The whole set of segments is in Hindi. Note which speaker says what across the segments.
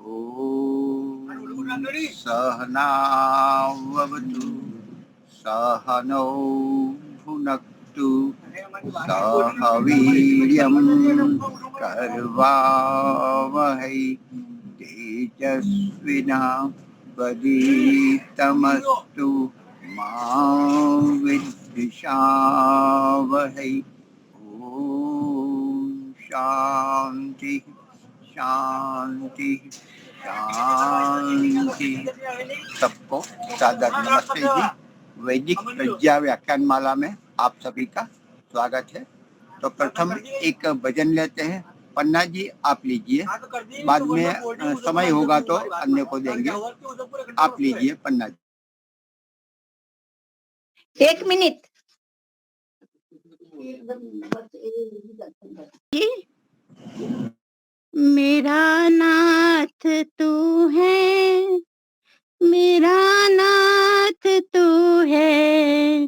Speaker 1: ॐ सहनाववतु सहनौ भुनक्तु सह वीर्यं कर्वावहै तेजस्विनावधीतमस्तु मा विद्विषावहै। ओम शांति शांति शांति। सबको सादर नमस्ते जी। वैदिक प्रज्ञा व्याख्यान माला में आप सभी का स्वागत है। तो प्रथम एक भजन लेते हैं। पन्ना जी आप लीजिए, बाद में समय होगा तो अन्य को देंगे। आप लीजिए पन्ना जी।
Speaker 2: 1 मिनट। मेरा नाथ तू है, मेरा नाथ तू है,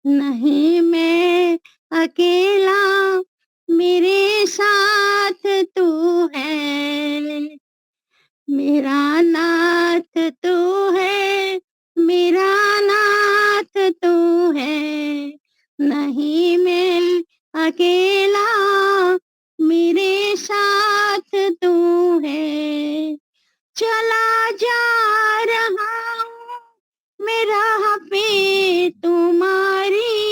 Speaker 2: नहीं मैं अकेला, मेरे साथ तू है। मेरा नाथ तू है, मेरा नाथ तू है, नहीं मैं अकेला, मेरे साथ तू है। चला जा रहा हूँ मैं राह पे तुम्हारी,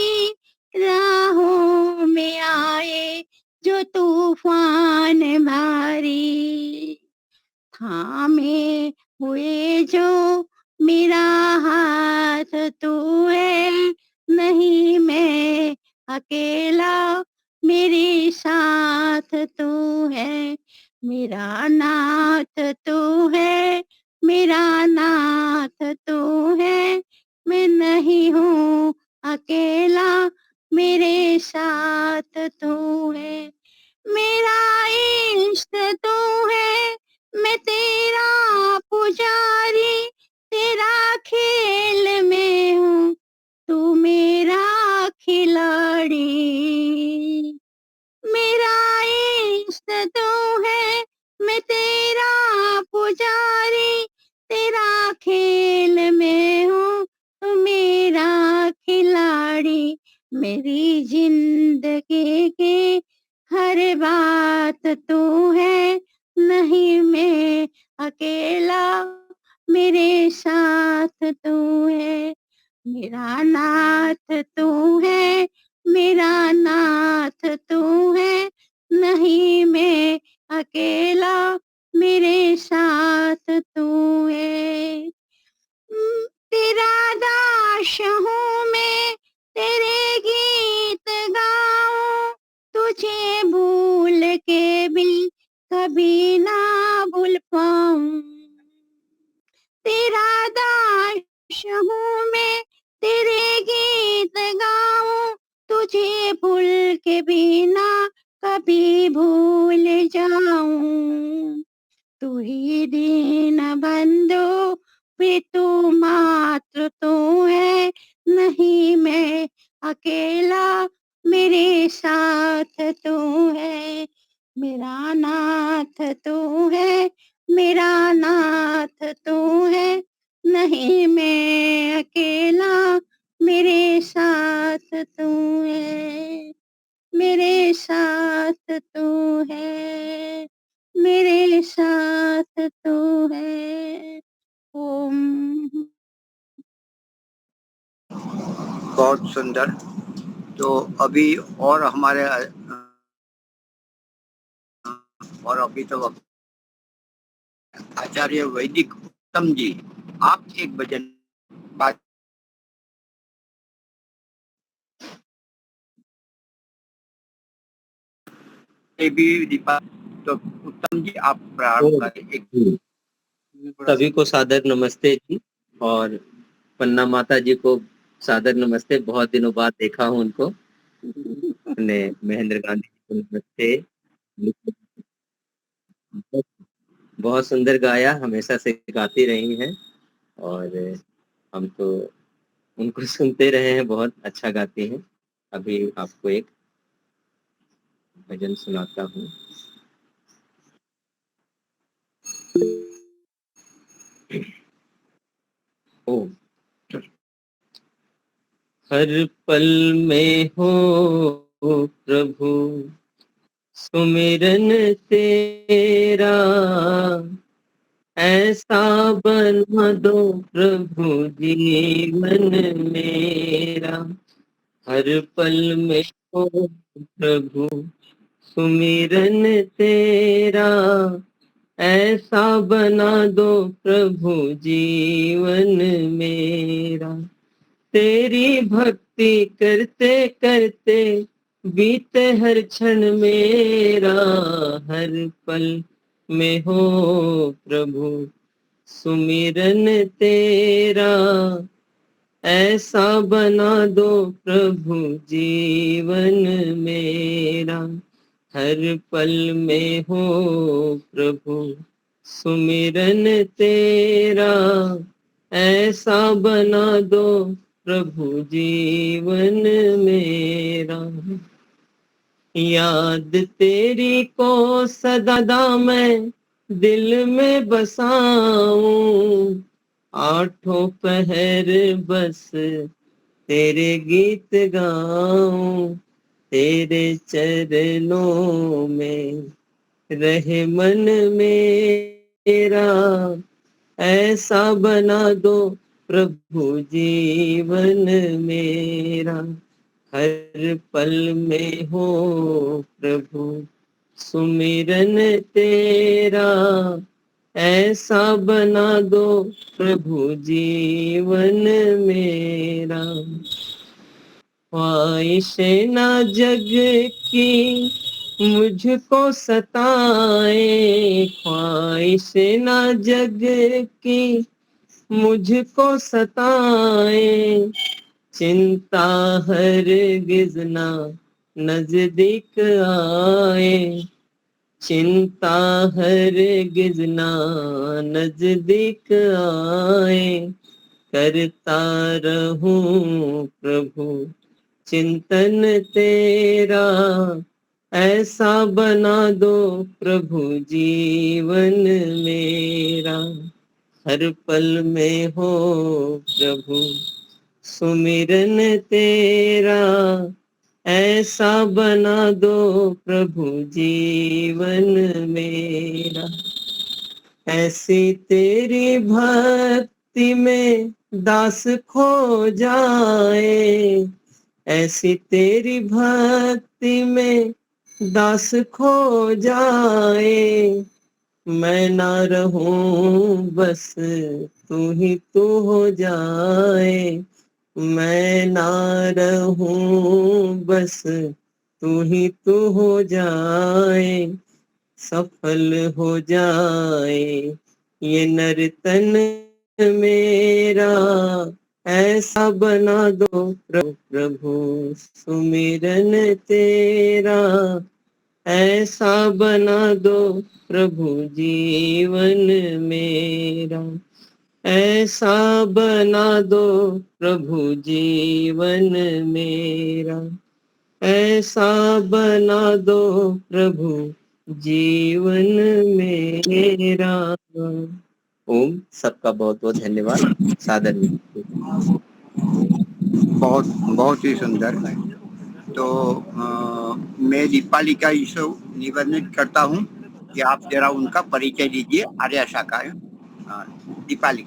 Speaker 2: राहों में आए जो तूफान भारी, थामे हुए जो मेरा हाथ तू है, नहीं मैं अकेला, मेरे साथ तू है। मेरा नाथ तू है, मेरा नाथ तू है, मैं नहीं हूँ अकेला, मेरे साथ तू है। मेरा इष्ट तू है, मैं तेरा पुजारी, तेरा खेल में हूँ, तू मेरा खिलाड़ी। मेरा इष्ट तू है, मैं तेरा पुजारी, तेरा खेल में हूँ, तू मेरा खिलाड़ी। मेरी जिंदगी के हर बात तू है, नहीं मैं अकेला, मेरे साथ तू है। मेरा नाथ तू है, मेरा नाथ तू है, नहीं मैं अकेला, मेरे साथ तू है। तेरा दास हूँ मैं, तेरे गीत गाऊं, तुझे भूल के भी कभी ना भूल पाऊं। तेरा दास हूँ मैं, तेरे गीत गाऊं, तुझे भूल के भी ना कभी भूल जाऊं। तू ही दीन बंधु, पितु मात्र तू है, नहीं मैं अकेला, मेरे साथ तू है। मेरा नाथ तू है, मेरा नाथ तू है, नहीं मैं अकेला, मेरे साथ तू है। मेरे साथ तू है, मेरे साथ तू है। ओम।
Speaker 1: बहुत सुंदर। तो अभी और हमारे और अभी तो आचार्य वैदिक उत्तम जी, आप एक भजन बात भी दीपा। तो उत्तम जी आप प्रारंभ करें। एक
Speaker 3: सभी को सादर नमस्ते जी, और पन्ना माता जी को सादर नमस्ते। बहुत दिनों बाद देखा हूँ उनको। ने महेंद्र गांधी जी को नमस्ते। बहुत सुंदर गाया, हमेशा से गाती रही हैं, और हम तो उनको सुनते रहे हैं, बहुत अच्छा गाती हैं। अभी आपको एक भजन सुनाता हूँ। ओम। हर पल में हो प्रभु सुमिरन तेरा, ऐसा बना दो प्रभु जीवन मेरा। हर पल में हो प्रभु सुमिरन तेरा, ऐसा बना दो प्रभु जीवन मेरा। तेरी भक्ति करते करते बीते हर क्षण मेरा। हर पल में हो प्रभु सुमिरन तेरा, ऐसा बना दो प्रभु जीवन मेरा। हर पल में हो प्रभु सुमिरन तेरा, ऐसा बना दो प्रभु जीवन मेरा। याद तेरी को सदा मैं दिल में बसाऊं, आठों पहर बस तेरे गीत गाऊं। तेरे चरणों में रहे मन मेरा, ऐसा बना दो प्रभु जीवन मेरा। हर पल में हो प्रभु सुमिरन तेरा, ऐसा बना दो प्रभु जीवन मेरा। ख्वाहिशें ना जग की मुझको सताए, ख्वाहिशें ना जग की मुझको सताए। चिंता हरगिज़ ना नजदीक आए, चिंता हरगिज़ ना नजदीक आए। करता रहूं प्रभु चिंतन तेरा, ऐसा बना दो प्रभु जीवन मेरा। हर पल में हो प्रभु सुमिरन तेरा, ऐसा बना दो प्रभु जीवन मेरा। ऐसी तेरी भक्ति में दास खो जाए, ऐसी तेरी भक्ति में दास खो जाए। मैं ना रहूं बस तू ही तू हो जाए, मैं ना रहूं बस तू ही तू हो जाए। सफल हो जाए ये नर्तन मेरा, ऐसा बना दो प्रभु सुमिरन तेरा, ऐसा बना दो प्रभु जीवन मेरा। ऐसा बना दो प्रभु जीवन मेरा, ऐसा बना दो प्रभु जीवन मेरा। ओम। सबका बहुत बहुत धन्यवाद। सादर
Speaker 1: बहुत बहुत ही सुंदर। तो मैं दीपाली का इशू निवेदन करता हूँ कि आप जरा उनका परिचय दीजिए, आर्य आशा का। दीपाली।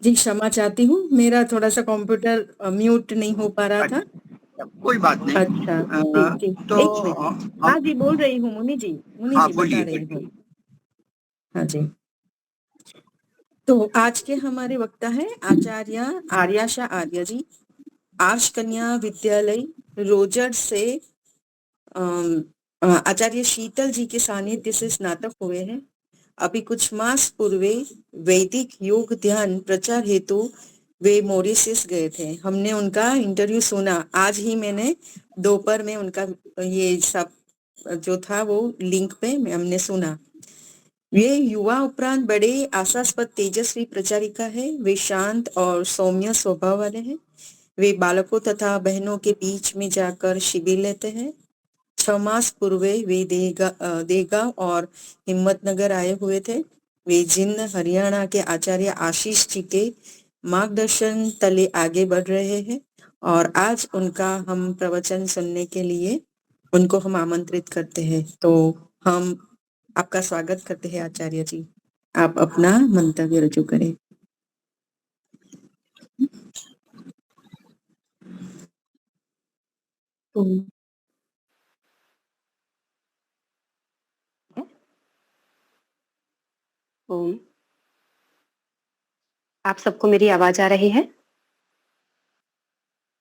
Speaker 4: जी क्षमा चाहती हूँ, मेरा थोड़ा सा कंप्यूटर म्यूट नहीं हो पा रहा था।
Speaker 1: कोई बात नहीं।
Speaker 4: अच्छा ठीक ठीक,
Speaker 1: तो
Speaker 4: एक मिनट। हाँ जी बोल रही हूँ मुनि जी,
Speaker 1: हाँ,
Speaker 4: बता
Speaker 1: बोलिए,
Speaker 4: रही हूँ। हाँ जी, तो आज के हमारे वक्ता है आचार्य आर्याशा आर्य जी, आर्ष कन्या विद्यालय रोजर से आचार्य शीतल जी के सानिध्य से स्नातक हुए हैं। अभी कुछ मास पूर्वे वैदिक योग ध्यान प्रचार हेतु वे मॉरिशस गए थे। हमने उनका इंटरव्यू सुना, आज ही मैंने दोपहर में उनका ये सब जो था वो लिंक पे हमने सुना। वे युवा उपरांत बड़े आशास्पद तेजस्वी प्रचारिका है। वे शांत और सौम्य स्वभाव वाले हैं। वे बालकों तथा बहनों के बीच में जाकर शिविर लेते हैं। 6 मास पूर्वे वे देगांव और हिम्मतनगर आए हुए थे। वे जिन हरियाणा के आचार्य आशीष जी के मार्गदर्शन तले आगे बढ़ रहे हैं और आज उनका हम प्रवचन सुनने के लिए उनको हम आमंत्रित करते हैं। तो हम आपका स्वागत करते हैं आचार्य जी, आप अपना मंतव्य रजू करें।
Speaker 5: ओम। आप सबको मेरी आवाज आ रही है?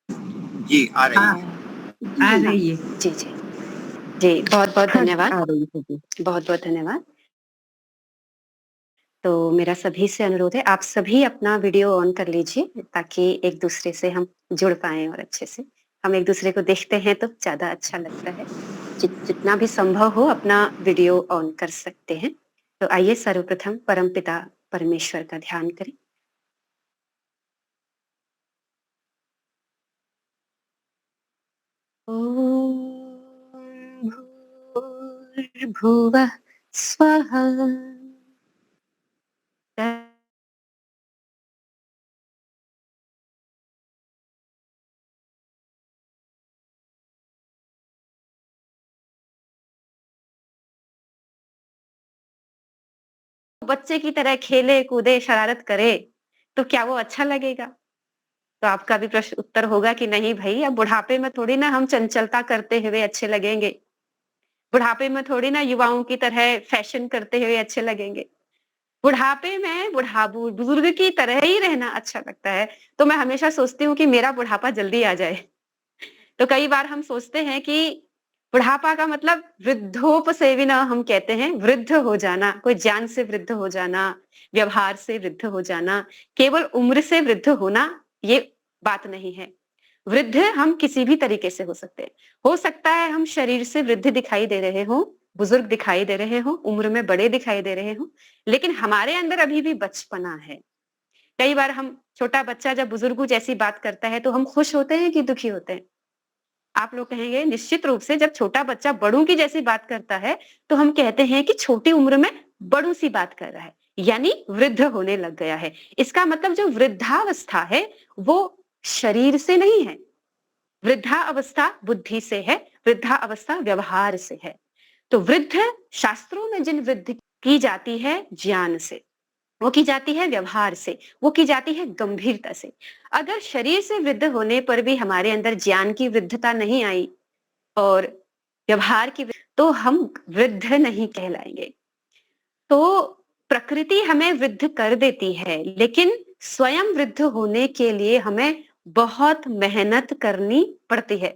Speaker 1: जी आ रही है।
Speaker 5: आ रही है। जी जी जी, बहुत बहुत धन्यवाद,
Speaker 4: आ रही है जी।
Speaker 5: बहुत बहुत धन्यवाद। तो मेरा सभी से अनुरोध है, आप सभी अपना वीडियो ऑन कर लीजिए ताकि एक दूसरे से हम जुड़ पाए और अच्छे से हम एक दूसरे को देखते हैं तो ज्यादा अच्छा लगता है। जितना भी संभव हो अपना वीडियो ऑन कर सकते हैं। तो आइए सर्वप्रथम परमपिता परमेश्वर का ध्यान करें। ओम भूर्भुवः स्वः। बच्चे की तरह खेले कूदे शरारत करे तो क्या वो अच्छा लगेगा? तो आपका भी प्रश्न उत्तर होगा कि नहीं भाई, अब बुढ़ापे में थोड़ी ना हम चंचलता करते हुए अच्छे लगेंगे, बुढ़ापे में थोड़ी ना युवाओं की तरह फैशन करते हुए अच्छे लगेंगे। बुढ़ापे में बुजुर्ग की तरह ही रहना अच्छा लगता है। तो मैं हमेशा सोचती हूँ कि मेरा बुढ़ापा जल्दी आ जाए। तो कई बार हम सोचते हैं कि बुढ़ापा का मतलब वृद्धोपसेविना हम कहते हैं, वृद्ध हो जाना, कोई ज्ञान से वृद्ध हो जाना, व्यवहार से वृद्ध हो जाना, केवल उम्र से वृद्ध होना, ये बात नहीं है। वृद्ध हम किसी भी तरीके से हो सकते हैं। हो सकता है हम शरीर से वृद्ध दिखाई दे रहे हो, बुजुर्ग दिखाई दे रहे हो, उम्र में बड़े दिखाई दे रहे हो, लेकिन हमारे अंदर अभी भी बचपना है। कई बार हम छोटा बच्चा जब बुजुर्गों जैसी बात करता है तो हम खुश होते हैं कि दुखी होते हैं? आप लोग कहेंगे निश्चित रूप से जब छोटा बच्चा बड़ों की जैसी बात करता है तो हम कहते हैं कि छोटी उम्र में बड़ों सी बात कर रहा है, यानी वृद्ध होने लग गया है। इसका मतलब जो वृद्धावस्था है वो शरीर से नहीं है, वृद्धा अवस्था बुद्धि से है, वृद्धा अवस्था व्यवहार से है। तो वृद्ध शास्त्रों में जिन वृद्धि की जाती है ज्ञान से, वो की जाती है व्यवहार से, वो की जाती है गंभीरता से। अगर शरीर से वृद्ध होने पर भी हमारे अंदर ज्ञान की वृद्धता नहीं आई और व्यवहार की तो हम वृद्ध नहीं कहलाएंगे। तो प्रकृति हमें वृद्ध कर देती है, लेकिन स्वयं वृद्ध होने के लिए हमें बहुत मेहनत करनी पड़ती है।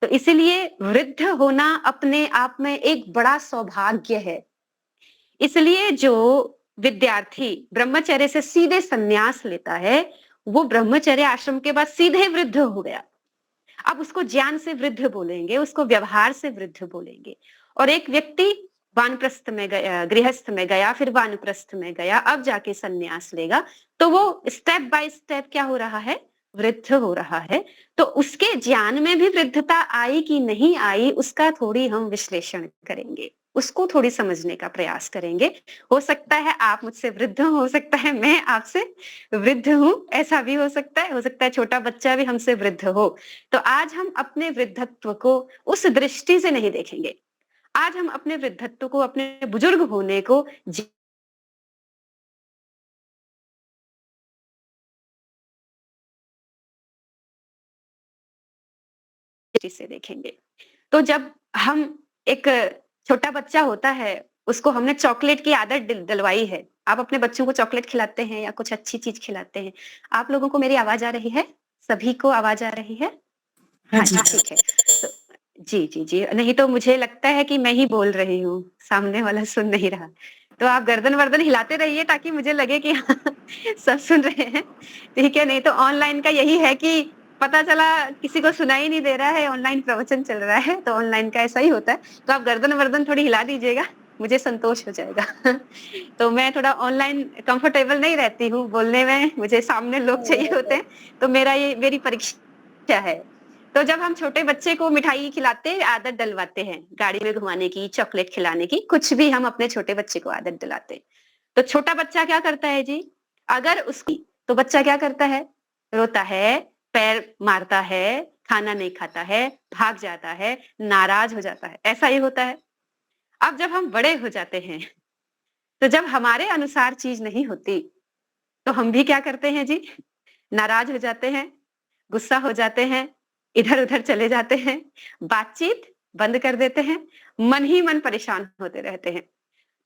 Speaker 5: तो इसीलिए वृद्ध होना अपने आप में एक बड़ा सौभाग्य है। इसलिए जो विद्यार्थी ब्रह्मचर्य से सीधे संन्यास लेता है, वो ब्रह्मचर्य आश्रम के बाद सीधे वृद्ध हो गया। अब उसको ज्ञान से वृद्ध बोलेंगे, उसको व्यवहार से वृद्ध बोलेंगे। और एक व्यक्ति वानप्रस्थ में गया, गृहस्थ में गया, फिर वानप्रस्थ में गया, अब जाके संन्यास लेगा, तो वो स्टेप बाय स्टेप क्या हो रहा है? वृद्ध हो रहा है। तो उसके ज्ञान में भी वृद्धता आई कि नहीं आई, उसका थोड़ी हम विश्लेषण करेंगे, उसको थोड़ी समझने का प्रयास करेंगे। हो सकता है आप मुझसे वृद्ध हो सकता है मैं आपसे वृद्ध हूं, ऐसा भी हो सकता है छोटा बच्चा भी हमसे वृद्ध हो। तो आज हम अपने वृद्धत्व को उस दृष्टि से नहीं देखेंगे। आज हम अपने वृद्धत्व को, अपने बुजुर्ग होने को दृष्टि से देखेंगे। तो जब हम एक छोटा बच्चा होता है, उसको हमने चॉकलेट की आदत दिलवाई है। आप अपने बच्चों को चॉकलेट खिलाते हैं या कुछ अच्छी चीज खिलाते हैं। आप लोगों को मेरी आवाज आ रही है? सभी को आवाज आ रही है? हाँ जी, ठीक है। तो जी जी जी, नहीं तो मुझे लगता है कि मैं ही बोल रही हूँ, सामने वाला सुन नहीं रहा। तो आप गर्दन वर्दन हिलाते रहिए ताकि मुझे लगे कि सब सुन रहे हैं, ठीक है। नहीं तो ऑनलाइन का यही है कि पता चला किसी को सुनाई नहीं दे रहा है, ऑनलाइन प्रवचन चल रहा है, तो ऑनलाइन का ऐसा ही होता है। तो आप गर्दन वर्दन थोड़ी हिला दीजिएगा, मुझे संतोष हो जाएगा। तो मैं थोड़ा ऑनलाइन कंफर्टेबल नहीं रहती हूँ बोलने में, मुझे सामने लोग चाहिए होते हैं, तो मेरी परीक्षा है। तो जब हम छोटे बच्चे को मिठाई खिलाते आदत डलवाते हैं, गाड़ी में घुमाने की, चॉकलेट खिलाने की, कुछ भी हम अपने छोटे बच्चे को आदत दिलाते हैं, तो छोटा बच्चा क्या करता है जी, अगर उसकी, तो बच्चा क्या करता है, रोता है, पैर मारता है, खाना नहीं खाता है, भाग जाता है, नाराज हो जाता है, ऐसा ही होता है। अब जब हम बड़े हो जाते हैं, तो जब हमारे अनुसार चीज नहीं होती, तो हम भी क्या करते हैं जी, नाराज हो जाते हैं, गुस्सा हो जाते हैं, इधर उधर चले जाते हैं, बातचीत बंद कर देते हैं, मन ही मन परेशान होते रहते हैं।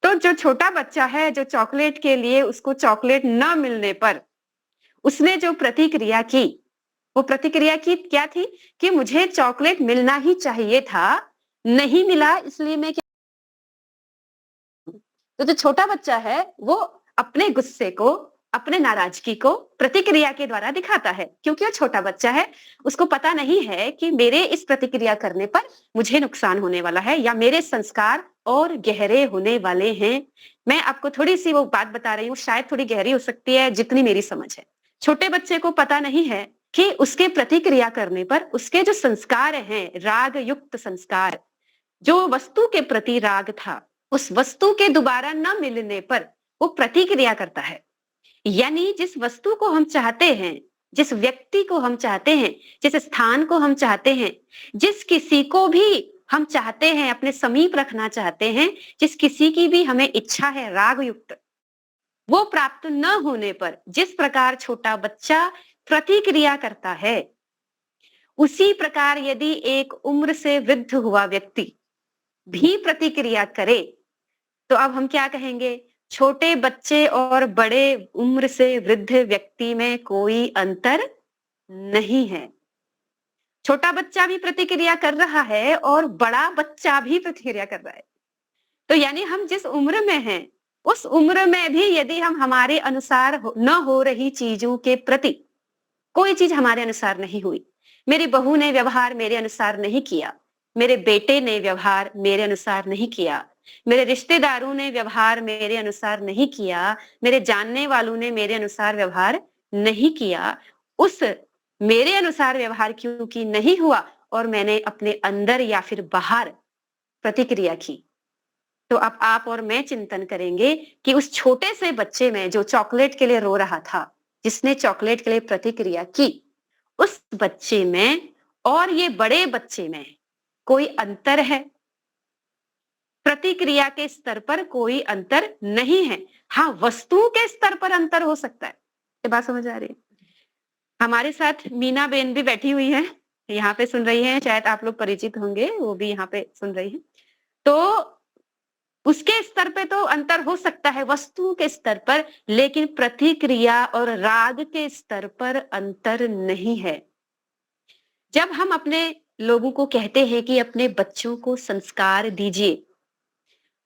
Speaker 5: तो जो छोटा बच्चा है, जो चॉकलेट के लिए उसको चॉकलेट न मिलने पर उसने जो प्रतिक्रिया की, वो प्रतिक्रिया की क्या थी कि मुझे चॉकलेट मिलना ही चाहिए था, नहीं मिला इसलिए मैं क्या। तो जो छोटा बच्चा है वो अपने गुस्से को, अपने नाराजगी को प्रतिक्रिया के द्वारा दिखाता है, क्योंकि वो छोटा बच्चा है, उसको पता नहीं है कि मेरे इस प्रतिक्रिया करने पर मुझे नुकसान होने वाला है या मेरे संस्कार और गहरे होने वाले हैं। मैं आपको थोड़ी सी वो बात बता रही हूँ, शायद थोड़ी गहरी हो सकती है जितनी मेरी समझ है। छोटे बच्चे को पता नहीं है कि उसके प्रतिक्रिया करने पर उसके जो संस्कार हैं, राग युक्त संस्कार, जो वस्तु के प्रति राग था, उस वस्तु के दोबारा न मिलने पर वो प्रतिक्रिया करता है। यानी जिस वस्तु को हम चाहते हैं, जिस व्यक्ति को हम चाहते हैं, जिस स्थान को हम चाहते हैं, जिस किसी को भी हम चाहते हैं, अपने समीप रखना चाहते हैं, जिस किसी की भी हमें इच्छा है राग युक्त, वो प्राप्त न होने पर जिस प्रकार छोटा बच्चा प्रतिक्रिया करता है, उसी प्रकार यदि एक उम्र से वृद्ध हुआ व्यक्ति भी प्रतिक्रिया करे, तो अब हम क्या कहेंगे, छोटे बच्चे और बड़े उम्र से वृद्ध व्यक्ति में कोई अंतर नहीं है। छोटा बच्चा भी प्रतिक्रिया कर रहा है और बड़ा बच्चा भी प्रतिक्रिया कर रहा है। तो यानी हम जिस उम्र में हैं, उस उम्र में भी यदि हम हमारे अनुसार न हो रही चीजों के प्रति, कोई चीज हमारे अनुसार नहीं हुई, मेरी बहू ने व्यवहार मेरे अनुसार नहीं किया, मेरे बेटे ने व्यवहार मेरे अनुसार नहीं किया, मेरे रिश्तेदारों ने व्यवहार मेरे अनुसार नहीं किया, मेरे जानने वालों ने मेरे अनुसार व्यवहार नहीं किया, उस मेरे अनुसार व्यवहार क्योंकि नहीं हुआ और मैंने अपने अंदर या फिर बाहर प्रतिक्रिया की, तो अब आप और मैं चिंतन करेंगे कि उस छोटे से बच्चे में जो चॉकलेट के लिए रो रहा था, जिसने चॉकलेट के लिए प्रतिक्रिया की, उस बच्चे में और ये बड़े बच्चे में कोई अंतर है? प्रतिक्रिया के स्तर पर कोई अंतर नहीं है। हाँ, वस्तुओं के स्तर पर अंतर हो सकता है। ये बात समझ आ रही है? हमारे साथ मीना बेन भी बैठी हुई है, यहाँ पे सुन रही हैं, शायद आप लोग परिचित होंगे, वो भी यहाँ पे सुन रही है। तो उसके स्तर पे तो अंतर हो सकता है वस्तुओं के स्तर पर, लेकिन प्रतिक्रिया और राग के स्तर पर अंतर नहीं है। जब हम अपने लोगों को कहते हैं कि अपने बच्चों को संस्कार दीजिए,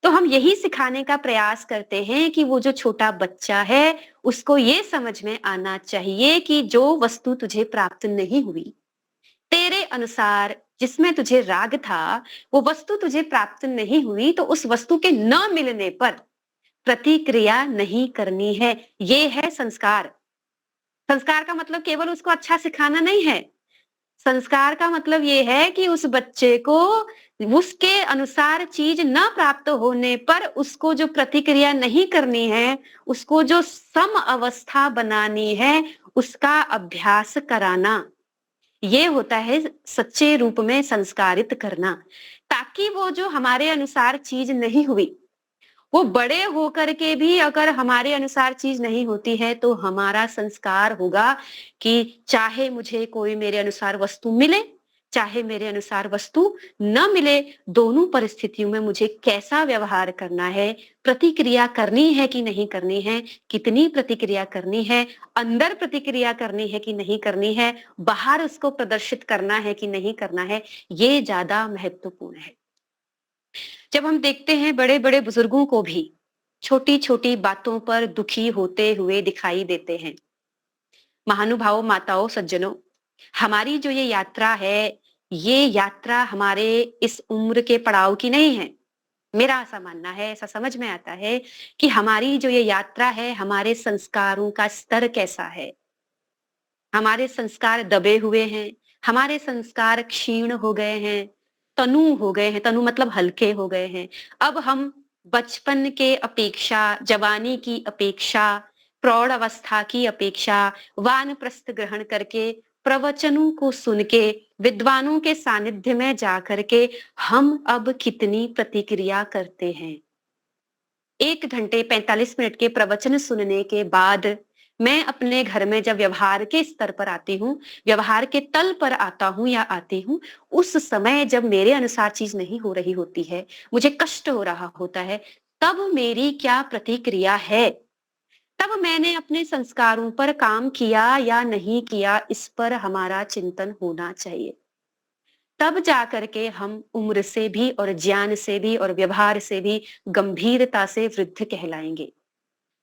Speaker 5: तो हम यही सिखाने का प्रयास करते हैं कि वो जो छोटा बच्चा है उसको ये समझ में आना चाहिए कि जो वस्तु तुझे प्राप्त नहीं हुई, तेरे अनुसार जिसमें तुझे राग था, वो वस्तु तुझे प्राप्त नहीं हुई, तो उस वस्तु के न मिलने पर प्रतिक्रिया नहीं करनी है। ये है संस्कार। संस्कार का मतलब केवल उसको अच्छा सिखाना नहीं है। संस्कार का मतलब ये है कि उस बच्चे को उसके अनुसार चीज न प्राप्त होने पर उसको जो प्रतिक्रिया नहीं करनी है, उसको जो सम अवस्था बनानी है, उसका अभ्यास कराना, ये होता है सच्चे रूप में संस्कारित करना। ताकि वो जो हमारे अनुसार चीज नहीं हुई, वो बड़े होकर के भी अगर हमारे अनुसार चीज नहीं होती है, तो हमारा संस्कार होगा कि चाहे मुझे कोई मेरे अनुसार वस्तु मिले, चाहे मेरे अनुसार वस्तु न मिले, दोनों परिस्थितियों में मुझे कैसा व्यवहार करना है, प्रतिक्रिया करनी है कि नहीं करनी है, कितनी प्रतिक्रिया करनी है, अंदर प्रतिक्रिया करनी है कि नहीं करनी है, बाहर उसको प्रदर्शित करना है कि नहीं करना है, ये ज्यादा महत्वपूर्ण है। जब हम देखते हैं बड़े बड़े बुजुर्गों को भी, छोटी छोटी बातों पर दुखी होते हुए दिखाई देते हैं। महानुभावों, माताओं, सज्जनों, हमारी जो ये यात्रा है, ये यात्रा हमारे इस उम्र के पड़ाव की नहीं है। मेरा ऐसा मानना है, ऐसा समझ में आता है कि हमारी जो ये यात्रा है, हमारे संस्कारों का स्तर कैसा है। हमारे संस्कार दबे हुए हैं, हमारे संस्कार क्षीण हो गए हैं, तनु हो गए हैं, तनु मतलब हल्के हो गए हैं। अब हम बचपन के अपेक्षा, जवानी की अपेक्षा, प्रौढ़ अवस्था की अपेक्षा, वानप्रस्थ ग्रहण करके, प्रवचनों को सुन के, विद्वानों के सानिध्य में जाकर के हम अब कितनी प्रतिक्रिया करते हैं। 1 घंटे 45 मिनट के प्रवचन सुनने के बाद मैं अपने घर में जब व्यवहार के स्तर पर आती हूँ, व्यवहार के तल पर आता हूँ या आती हूँ, उस समय जब मेरे अनुसार चीज नहीं हो रही होती है, मुझे कष्ट हो रहा होता है, तब मेरी क्या प्रतिक्रिया है? तब मैंने अपने संस्कारों पर काम किया या नहीं किया, इस पर हमारा चिंतन होना चाहिए। तब जाकर के हम उम्र से भी और ज्ञान से भी और व्यवहार से भी गंभीरता से वृद्ध कहलाएंगे।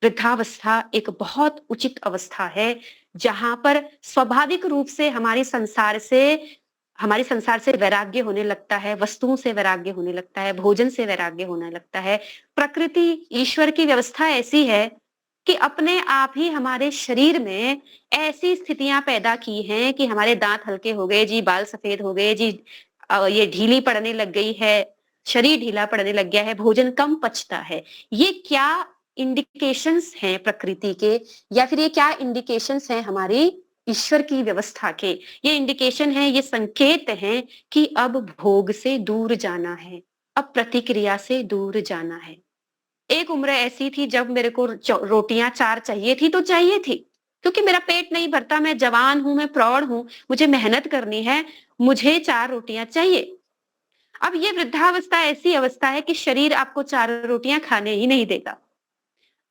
Speaker 5: वृद्धावस्था एक बहुत उचित अवस्था है, जहां पर स्वाभाविक रूप से हमारे संसार से वैराग्य होने लगता है, वस्तुओं से वैराग्य होने लगता है, भोजन से वैराग्य होने लगता है। प्रकृति, ईश्वर की व्यवस्था ऐसी है कि अपने आप ही हमारे शरीर में ऐसी स्थितियां पैदा की हैं कि हमारे दांत हल्के हो गए जी, बाल सफेद हो गए जी, ये ढीली पड़ने लग गई है, शरीर ढीला पड़ने लग गया है, भोजन कम पचता है। ये क्या इंडिकेशंस हैं प्रकृति के, या फिर ये क्या इंडिकेशंस हैं हमारी ईश्वर की व्यवस्था के? ये इंडिकेशन है, ये संकेत हैं कि अब भोग से दूर जाना है, अब प्रतिक्रिया से दूर जाना है। एक उम्र ऐसी थी जब मेरे को रोटियां 4 चाहिए थी तो चाहिए थी, क्योंकि मेरा पेट नहीं भरता, मैं जवान हूं, मैं प्रौढ़ हूं, मुझे मेहनत करनी है, मुझे 4 रोटियां चाहिए। अब ये वृद्धावस्था ऐसी अवस्था है कि शरीर आपको 4 रोटियां खाने ही नहीं देगा।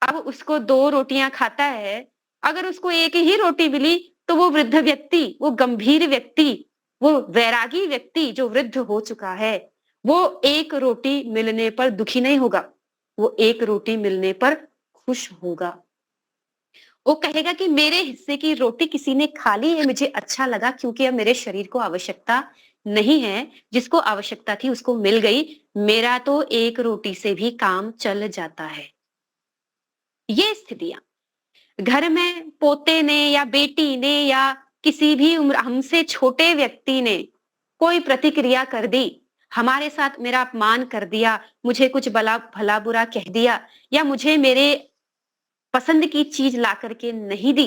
Speaker 5: अब उसको 2 रोटियां खाता है, अगर उसको 1 ही रोटी मिली तो वो वृद्ध व्यक्ति, वो गंभीर व्यक्ति, वो वैरागी व्यक्ति जो वृद्ध हो चुका है, वो 1 रोटी मिलने पर दुखी नहीं होगा, वो 1 रोटी मिलने पर खुश होगा। वो कहेगा कि मेरे हिस्से की रोटी किसी ने खा ली है, मुझे अच्छा लगा, क्योंकि अब मेरे शरीर को आवश्यकता नहीं है, जिसको आवश्यकता थी उसको मिल गई, मेरा तो 1 रोटी से भी काम चल जाता है। ये स्थितियां घर में पोते ने या बेटी ने या किसी भी उम्र हमसे छोटे व्यक्ति ने कोई प्रतिक्रिया कर दी, हमारे साथ मेरा अपमान कर दिया, मुझे कुछ भला बुरा कह दिया, या मुझे मेरे पसंद की चीज ला करके नहीं दी,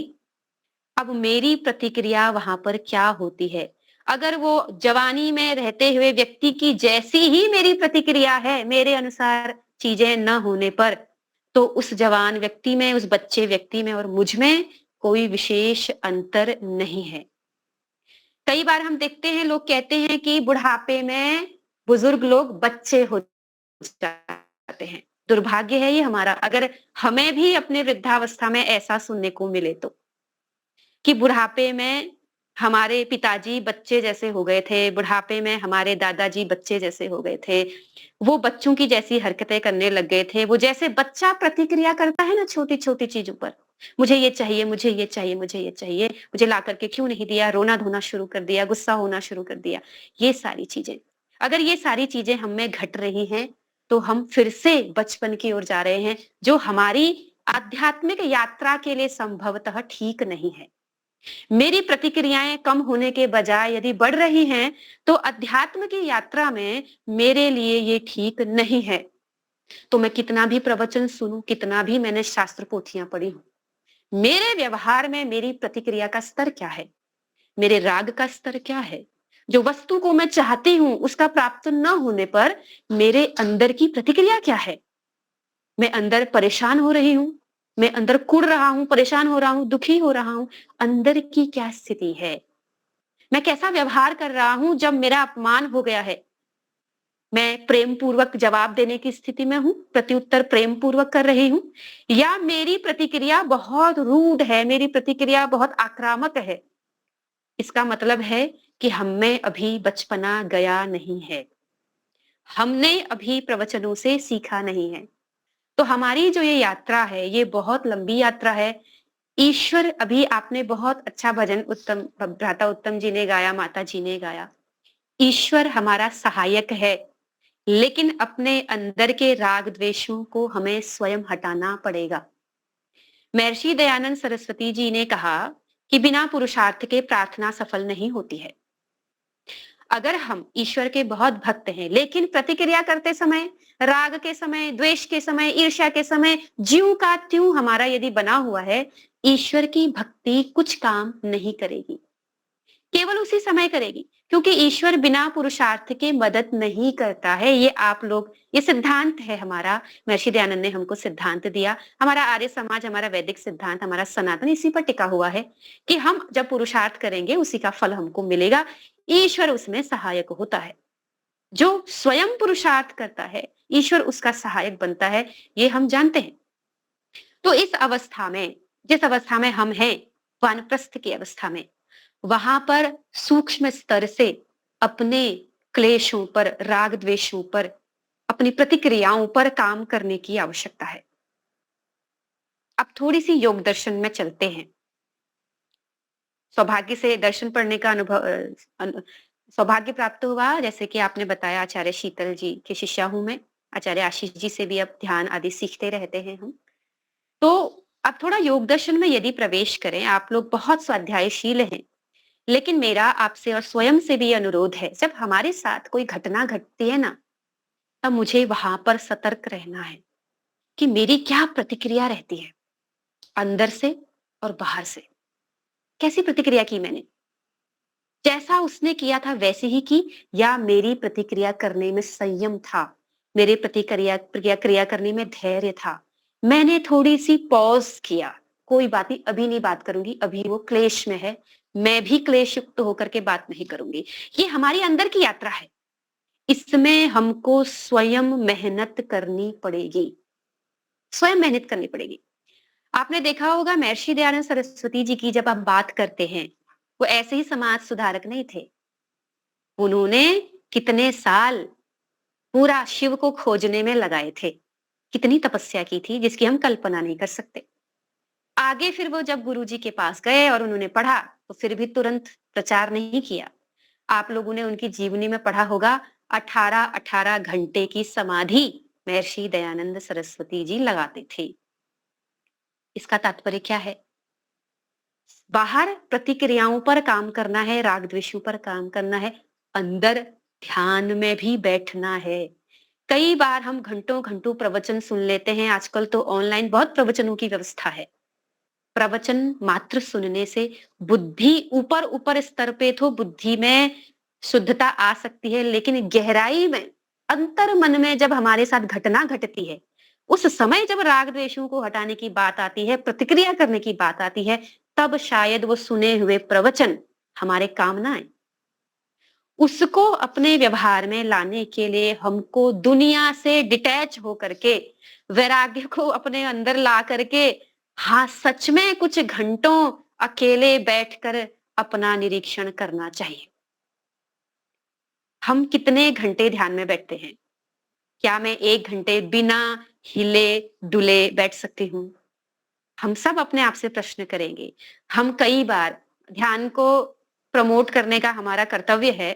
Speaker 5: अब मेरी प्रतिक्रिया वहां पर क्या होती है? अगर वो जवानी में रहते हुए व्यक्ति की जैसी ही मेरी प्रतिक्रिया है, मेरे अनुसार चीजें न होने पर, तो उस जवान व्यक्ति में, उस बच्चे व्यक्ति में और मुझ में कोई विशेष अंतर नहीं है। कई बार हम देखते हैं, लोग कहते हैं कि बुढ़ापे में बुजुर्ग लोग बच्चे हो जाते हैं। दुर्भाग्य है ये हमारा, अगर हमें भी अपने वृद्धावस्था में ऐसा सुनने को मिले तो, कि बुढ़ापे में हमारे पिताजी बच्चे जैसे हो गए थे, बुढ़ापे में हमारे दादाजी बच्चे जैसे हो गए थे, वो बच्चों की जैसी हरकतें करने लग गए थे, वो जैसे बच्चा प्रतिक्रिया करता है ना छोटी छोटी चीजों पर, मुझे ये चाहिए, मुझे ये चाहिए, मुझे ये चाहिए, मुझे ला करके क्यों नहीं दिया, रोना धोना शुरू कर दिया, गुस्सा होना शुरू कर दिया। ये सारी चीजें, अगर ये सारी चीजें हम में घट रही हैं, तो हम फिर से बचपन की ओर जा रहे हैं, जो हमारी आध्यात्मिक यात्रा के लिए संभवतः ठीक नहीं है। मेरी प्रतिक्रियाएं कम होने के बजाय यदि बढ़ रही हैं, तो अध्यात्म की यात्रा में मेरे लिए ये ठीक नहीं है। तो मैं कितना भी प्रवचन सुनूं, कितना भी मैंने शास्त्र पोथियां पढ़ी हूं, मेरे व्यवहार में मेरी प्रतिक्रिया का स्तर क्या है, मेरे राग का स्तर क्या है, जो वस्तु को मैं चाहती हूं उसका प्राप्त न होने पर मेरे अंदर की प्रतिक्रिया क्या है। मैं अंदर परेशान हो रही हूं, मैं अंदर कुढ़ रहा हूं, परेशान हो रहा हूं, दुखी हो रहा हूं, अंदर की क्या स्थिति है, मैं कैसा व्यवहार कर रहा हूं जब मेरा अपमान हो गया है, मैं प्रेम पूर्वक जवाब देने की स्थिति में हूं, प्रत्युत्तर प्रेम पूर्वक कर रही हूं, या मेरी प्रतिक्रिया बहुत रूड है, मेरी प्रतिक्रिया बहुत आक्रामक है। इसका मतलब है कि हम में अभी बचपना गया नहीं है, हमने अभी प्रवचनों से सीखा नहीं है, तो हमारी जो ये यात्रा है, ये बहुत लंबी यात्रा है। ईश्वर, अभी आपने बहुत अच्छा भजन उत्तम भ्राता उत्तम जी ने गाया, माता जी ने गाया। ईश्वर हमारा सहायक है, लेकिन अपने अंदर के राग द्वेषों को हमें स्वयं हटाना पड़ेगा। महर्षि दयानंद सरस्वती जी ने कहा कि बिना पुरुषार्थ के प्रार्थना सफल नहीं होती है। अगर हम ईश्वर के बहुत भक्त हैं, लेकिन प्रतिक्रिया करते समय, राग के समय, द्वेष के समय, ईर्ष्या के समय ज्यों का त्यों हमारा यदि बना हुआ है, ईश्वर की भक्ति कुछ काम नहीं करेगी, केवल उसी समय करेगी, क्योंकि ईश्वर बिना पुरुषार्थ के मदद नहीं करता है। ये आप लोग, ये सिद्धांत है हमारा, महर्षि दयानंद ने हमको सिद्धांत दिया। हमारा आर्य समाज, हमारा वैदिक सिद्धांत, हमारा सनातन इसी पर टिका हुआ है कि हम जब पुरुषार्थ करेंगे उसी का फल हमको मिलेगा। ईश्वर उसमें सहायक होता है। जो स्वयं पुरुषार्थ करता है, ईश्वर उसका सहायक बनता है, ये हम जानते हैं। तो इस अवस्था में, जिस अवस्था में हम हैं, वानप्रस्थ की अवस्था में, वहां पर सूक्ष्म स्तर से अपने क्लेशों पर, राग द्वेषों पर, अपनी प्रतिक्रियाओं पर काम करने की आवश्यकता है। अब थोड़ी सी योग दर्शन में चलते हैं। सौभाग्य से दर्शन पढ़ने का सौभाग्य प्राप्त हुआ, जैसे कि आपने बताया, आचार्य शीतल जी की शिष्या हूं मैं। आचार्य आशीष जी से भी अब ध्यान आदि सीखते रहते हैं हम। तो अब थोड़ा योग दर्शन में यदि प्रवेश करें, आप लोग बहुत स्वाध्यायशील हैं, लेकिन मेरा आपसे और स्वयं से भी अनुरोध है, जब हमारे साथ कोई घटना घटती है ना, तब मुझे वहां पर सतर्क रहना है कि मेरी क्या प्रतिक्रिया रहती है, अंदर से और बाहर से। कैसी प्रतिक्रिया की मैंने, जैसा उसने किया था वैसे ही की, या मेरी प्रतिक्रिया करने में संयम था, मेरे क्रिया करने में धैर्य था, मैंने थोड़ी सी पॉज किया, कोई बात नहीं, अभी नहीं बात करूंगी, अभी वो क्लेश में है, मैं भी क्लेश युक्त होकर के बात नहीं करूंगी। ये हमारी अंदर की यात्रा है, इसमें हमको स्वयं मेहनत करनी पड़ेगी, स्वयं मेहनत करनी पड़ेगी। आपने देखा होगा, महर्षि दयानंद सरस्वती जी की जब आप बात करते हैं, वो ऐसे ही समाज सुधारक नहीं थे। उन्होंने कितने साल पूरा शिव को खोजने में लगाए थे, कितनी तपस्या की थी जिसकी हम कल्पना नहीं कर सकते। आगे फिर वो जब गुरुजी के पास गए और उन्होंने पढ़ा, तो फिर भी तुरंत प्रचार नहीं किया। आप लोगों ने उनकी जीवनी में पढ़ा होगा, 18-18 घंटे की समाधि महर्षि दयानंद सरस्वती जी लगाते थे। इसका तात्पर्य क्या है? बाहर प्रतिक्रियाओं पर काम करना है, राग द्वेषों पर काम करना है, अंदर ध्यान में भी बैठना है। कई बार हम घंटों घंटों प्रवचन सुन लेते हैं, आजकल तो ऑनलाइन बहुत प्रवचनों की व्यवस्था है। प्रवचन मात्र सुनने से बुद्धि ऊपर ऊपर स्तर पे तो बुद्धि में शुद्धता आ सकती है, लेकिन गहराई में, अंतर मन में जब हमारे साथ घटना घटती है, उस समय जब राग द्वेषों को हटाने की बात आती है, प्रतिक्रिया करने की बात आती है, तब शायद वो सुने हुए प्रवचन हमारे काम ना आए। उसको अपने व्यवहार में लाने के लिए हमको दुनिया से डिटैच होकर के, वैराग्य को अपने अंदर ला करके, हाँ, सच में कुछ घंटों अकेले बैठकर अपना निरीक्षण करना चाहिए। हम कितने घंटे ध्यान में बैठते हैं? क्या मैं 1 घंटे बिना हिले डुले बैठ सकती हूँ? हम सब अपने आप से प्रश्न करेंगे। हम कई बार ध्यान को प्रमोट करने का हमारा कर्तव्य है।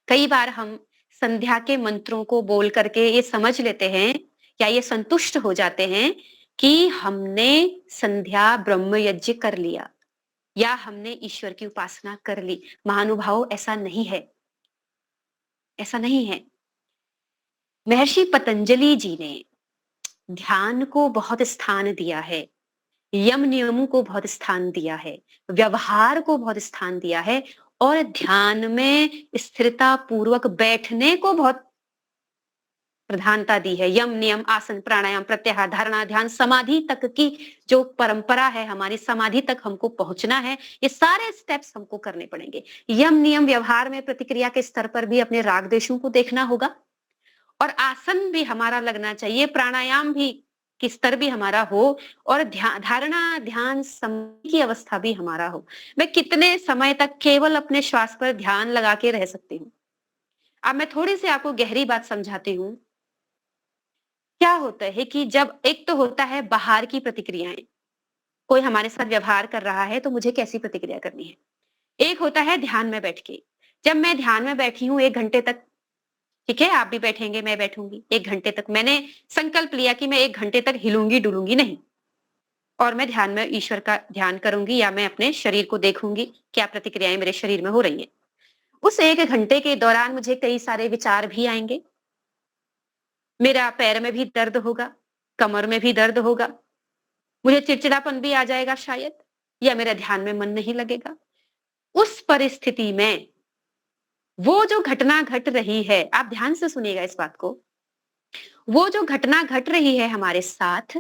Speaker 5: कई बार हम संध्या के मंत्रों को बोल करके ये समझ लेते हैं, या ये संतुष्ट हो जाते हैं कि हमने संध्या ब्रह्म यज्ञ कर लिया, या हमने ईश्वर की उपासना कर ली। महानुभाव, ऐसा नहीं है, ऐसा नहीं है। महर्षि पतंजलि जी ने ध्यान को बहुत स्थान दिया है, यम नियमों को बहुत स्थान दिया है, व्यवहार को बहुत स्थान दिया है, और ध्यान में स्थिरता पूर्वक बैठने को बहुत प्रधानता दी है। यम नियम, आसन, प्राणायाम, प्रत्याहार, धारणा, ध्यान, समाधि तक की जो परंपरा है हमारी, समाधि तक हमको पहुंचना है, ये सारे स्टेप्स हमको करने पड़ेंगे। यम नियम व्यवहार में प्रतिक्रिया के स्तर पर भी अपने राग देशों को देखना होगा, और आसन भी हमारा लगना चाहिए, प्राणायाम भी की स्तर भी हमारा हो, और धारणा, ध्यान, समाधि की अवस्था भी हमारा हो। मैं कितने समय तक केवल अपने श्वास पर ध्यान लगा के रह सकती हूँ? अब मैं थोड़ी सी आपको गहरी बात समझाती हूँ। क्या होता है कि जब एक तो होता है बाहर की प्रतिक्रियाएं, कोई हमारे साथ व्यवहार कर रहा है तो मुझे कैसी प्रतिक्रिया करनी है। एक होता है ध्यान में बैठ के, जब मैं ध्यान में बैठी हूँ 1 घंटे तक, ठीक है, आप भी बैठेंगे, मैं बैठूंगी 1 घंटे तक, मैंने संकल्प लिया कि मैं 1 घंटे तक हिलूंगी डुलूंगी नहीं, और मैं ध्यान में ईश्वर का ध्यान करूंगी या मैं अपने शरीर को देखूंगी क्या प्रतिक्रियाएं मेरे शरीर में हो रही हैं। उस 1 घंटे के दौरान मुझे कई सारे विचार भी आएंगे, मेरा पैर में भी दर्द होगा, कमर में भी दर्द होगा, मुझे चिड़चिड़ापन भी आ जाएगा शायद, या मेरा ध्यान में मन नहीं लगेगा। उस परिस्थिति में वो जो घटना घट रही है, आप ध्यान से सुनिएगा इस बात को, वो जो घटना घट रही है हमारे साथ,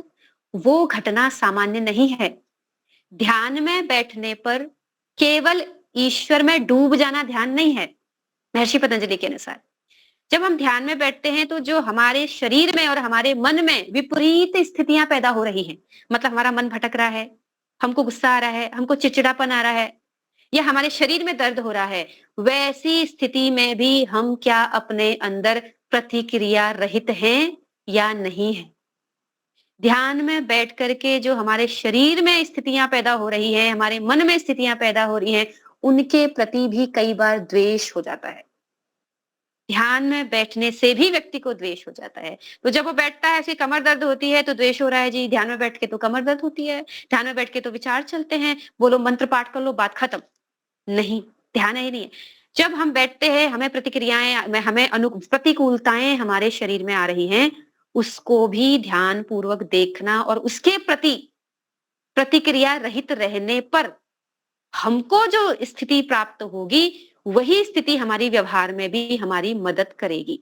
Speaker 5: वो घटना सामान्य नहीं है। ध्यान में बैठने पर केवल ईश्वर में डूब जाना ध्यान नहीं है। महर्षि पतंजलि के अनुसार जब हम ध्यान में बैठते हैं तो जो हमारे शरीर में और हमारे मन में विपरीत स्थितियां पैदा हो रही हैं, मतलब हमारा मन भटक रहा है, हमको गुस्सा आ रहा है, हमको चिड़चिड़ापन आ रहा है, या हमारे शरीर में दर्द हो रहा है, वैसी स्थिति में भी हम क्या अपने अंदर प्रतिक्रिया रहित हैं या नहीं है। ध्यान में बैठ करके जो हमारे शरीर में स्थितियां पैदा हो रही हैं, हमारे मन में स्थितियां पैदा हो रही हैं, उनके प्रति भी कई बार द्वेष हो जाता है। ध्यान में बैठने से भी व्यक्ति को द्वेष हो जाता है। तो जब वो बैठता है, उसकी कमर दर्द होती है तो द्वेष हो रहा है जी, ध्यान में बैठ के तो कमर दर्द होती है, ध्यान में बैठ के तो विचार चलते हैं, बोलो मंत्र पाठ कर लो, बात खत्म। नहीं, ध्यान ही नहीं है। जब हम बैठते हैं, हमें प्रतिक्रियाएं, हमें प्रतिकूलताएं हमारे शरीर में आ रही हैं, उसको भी ध्यान पूर्वक देखना और उसके प्रति प्रतिक्रिया रहित रहने पर हमको जो स्थिति प्राप्त होगी, वही स्थिति हमारी व्यवहार में भी हमारी मदद करेगी।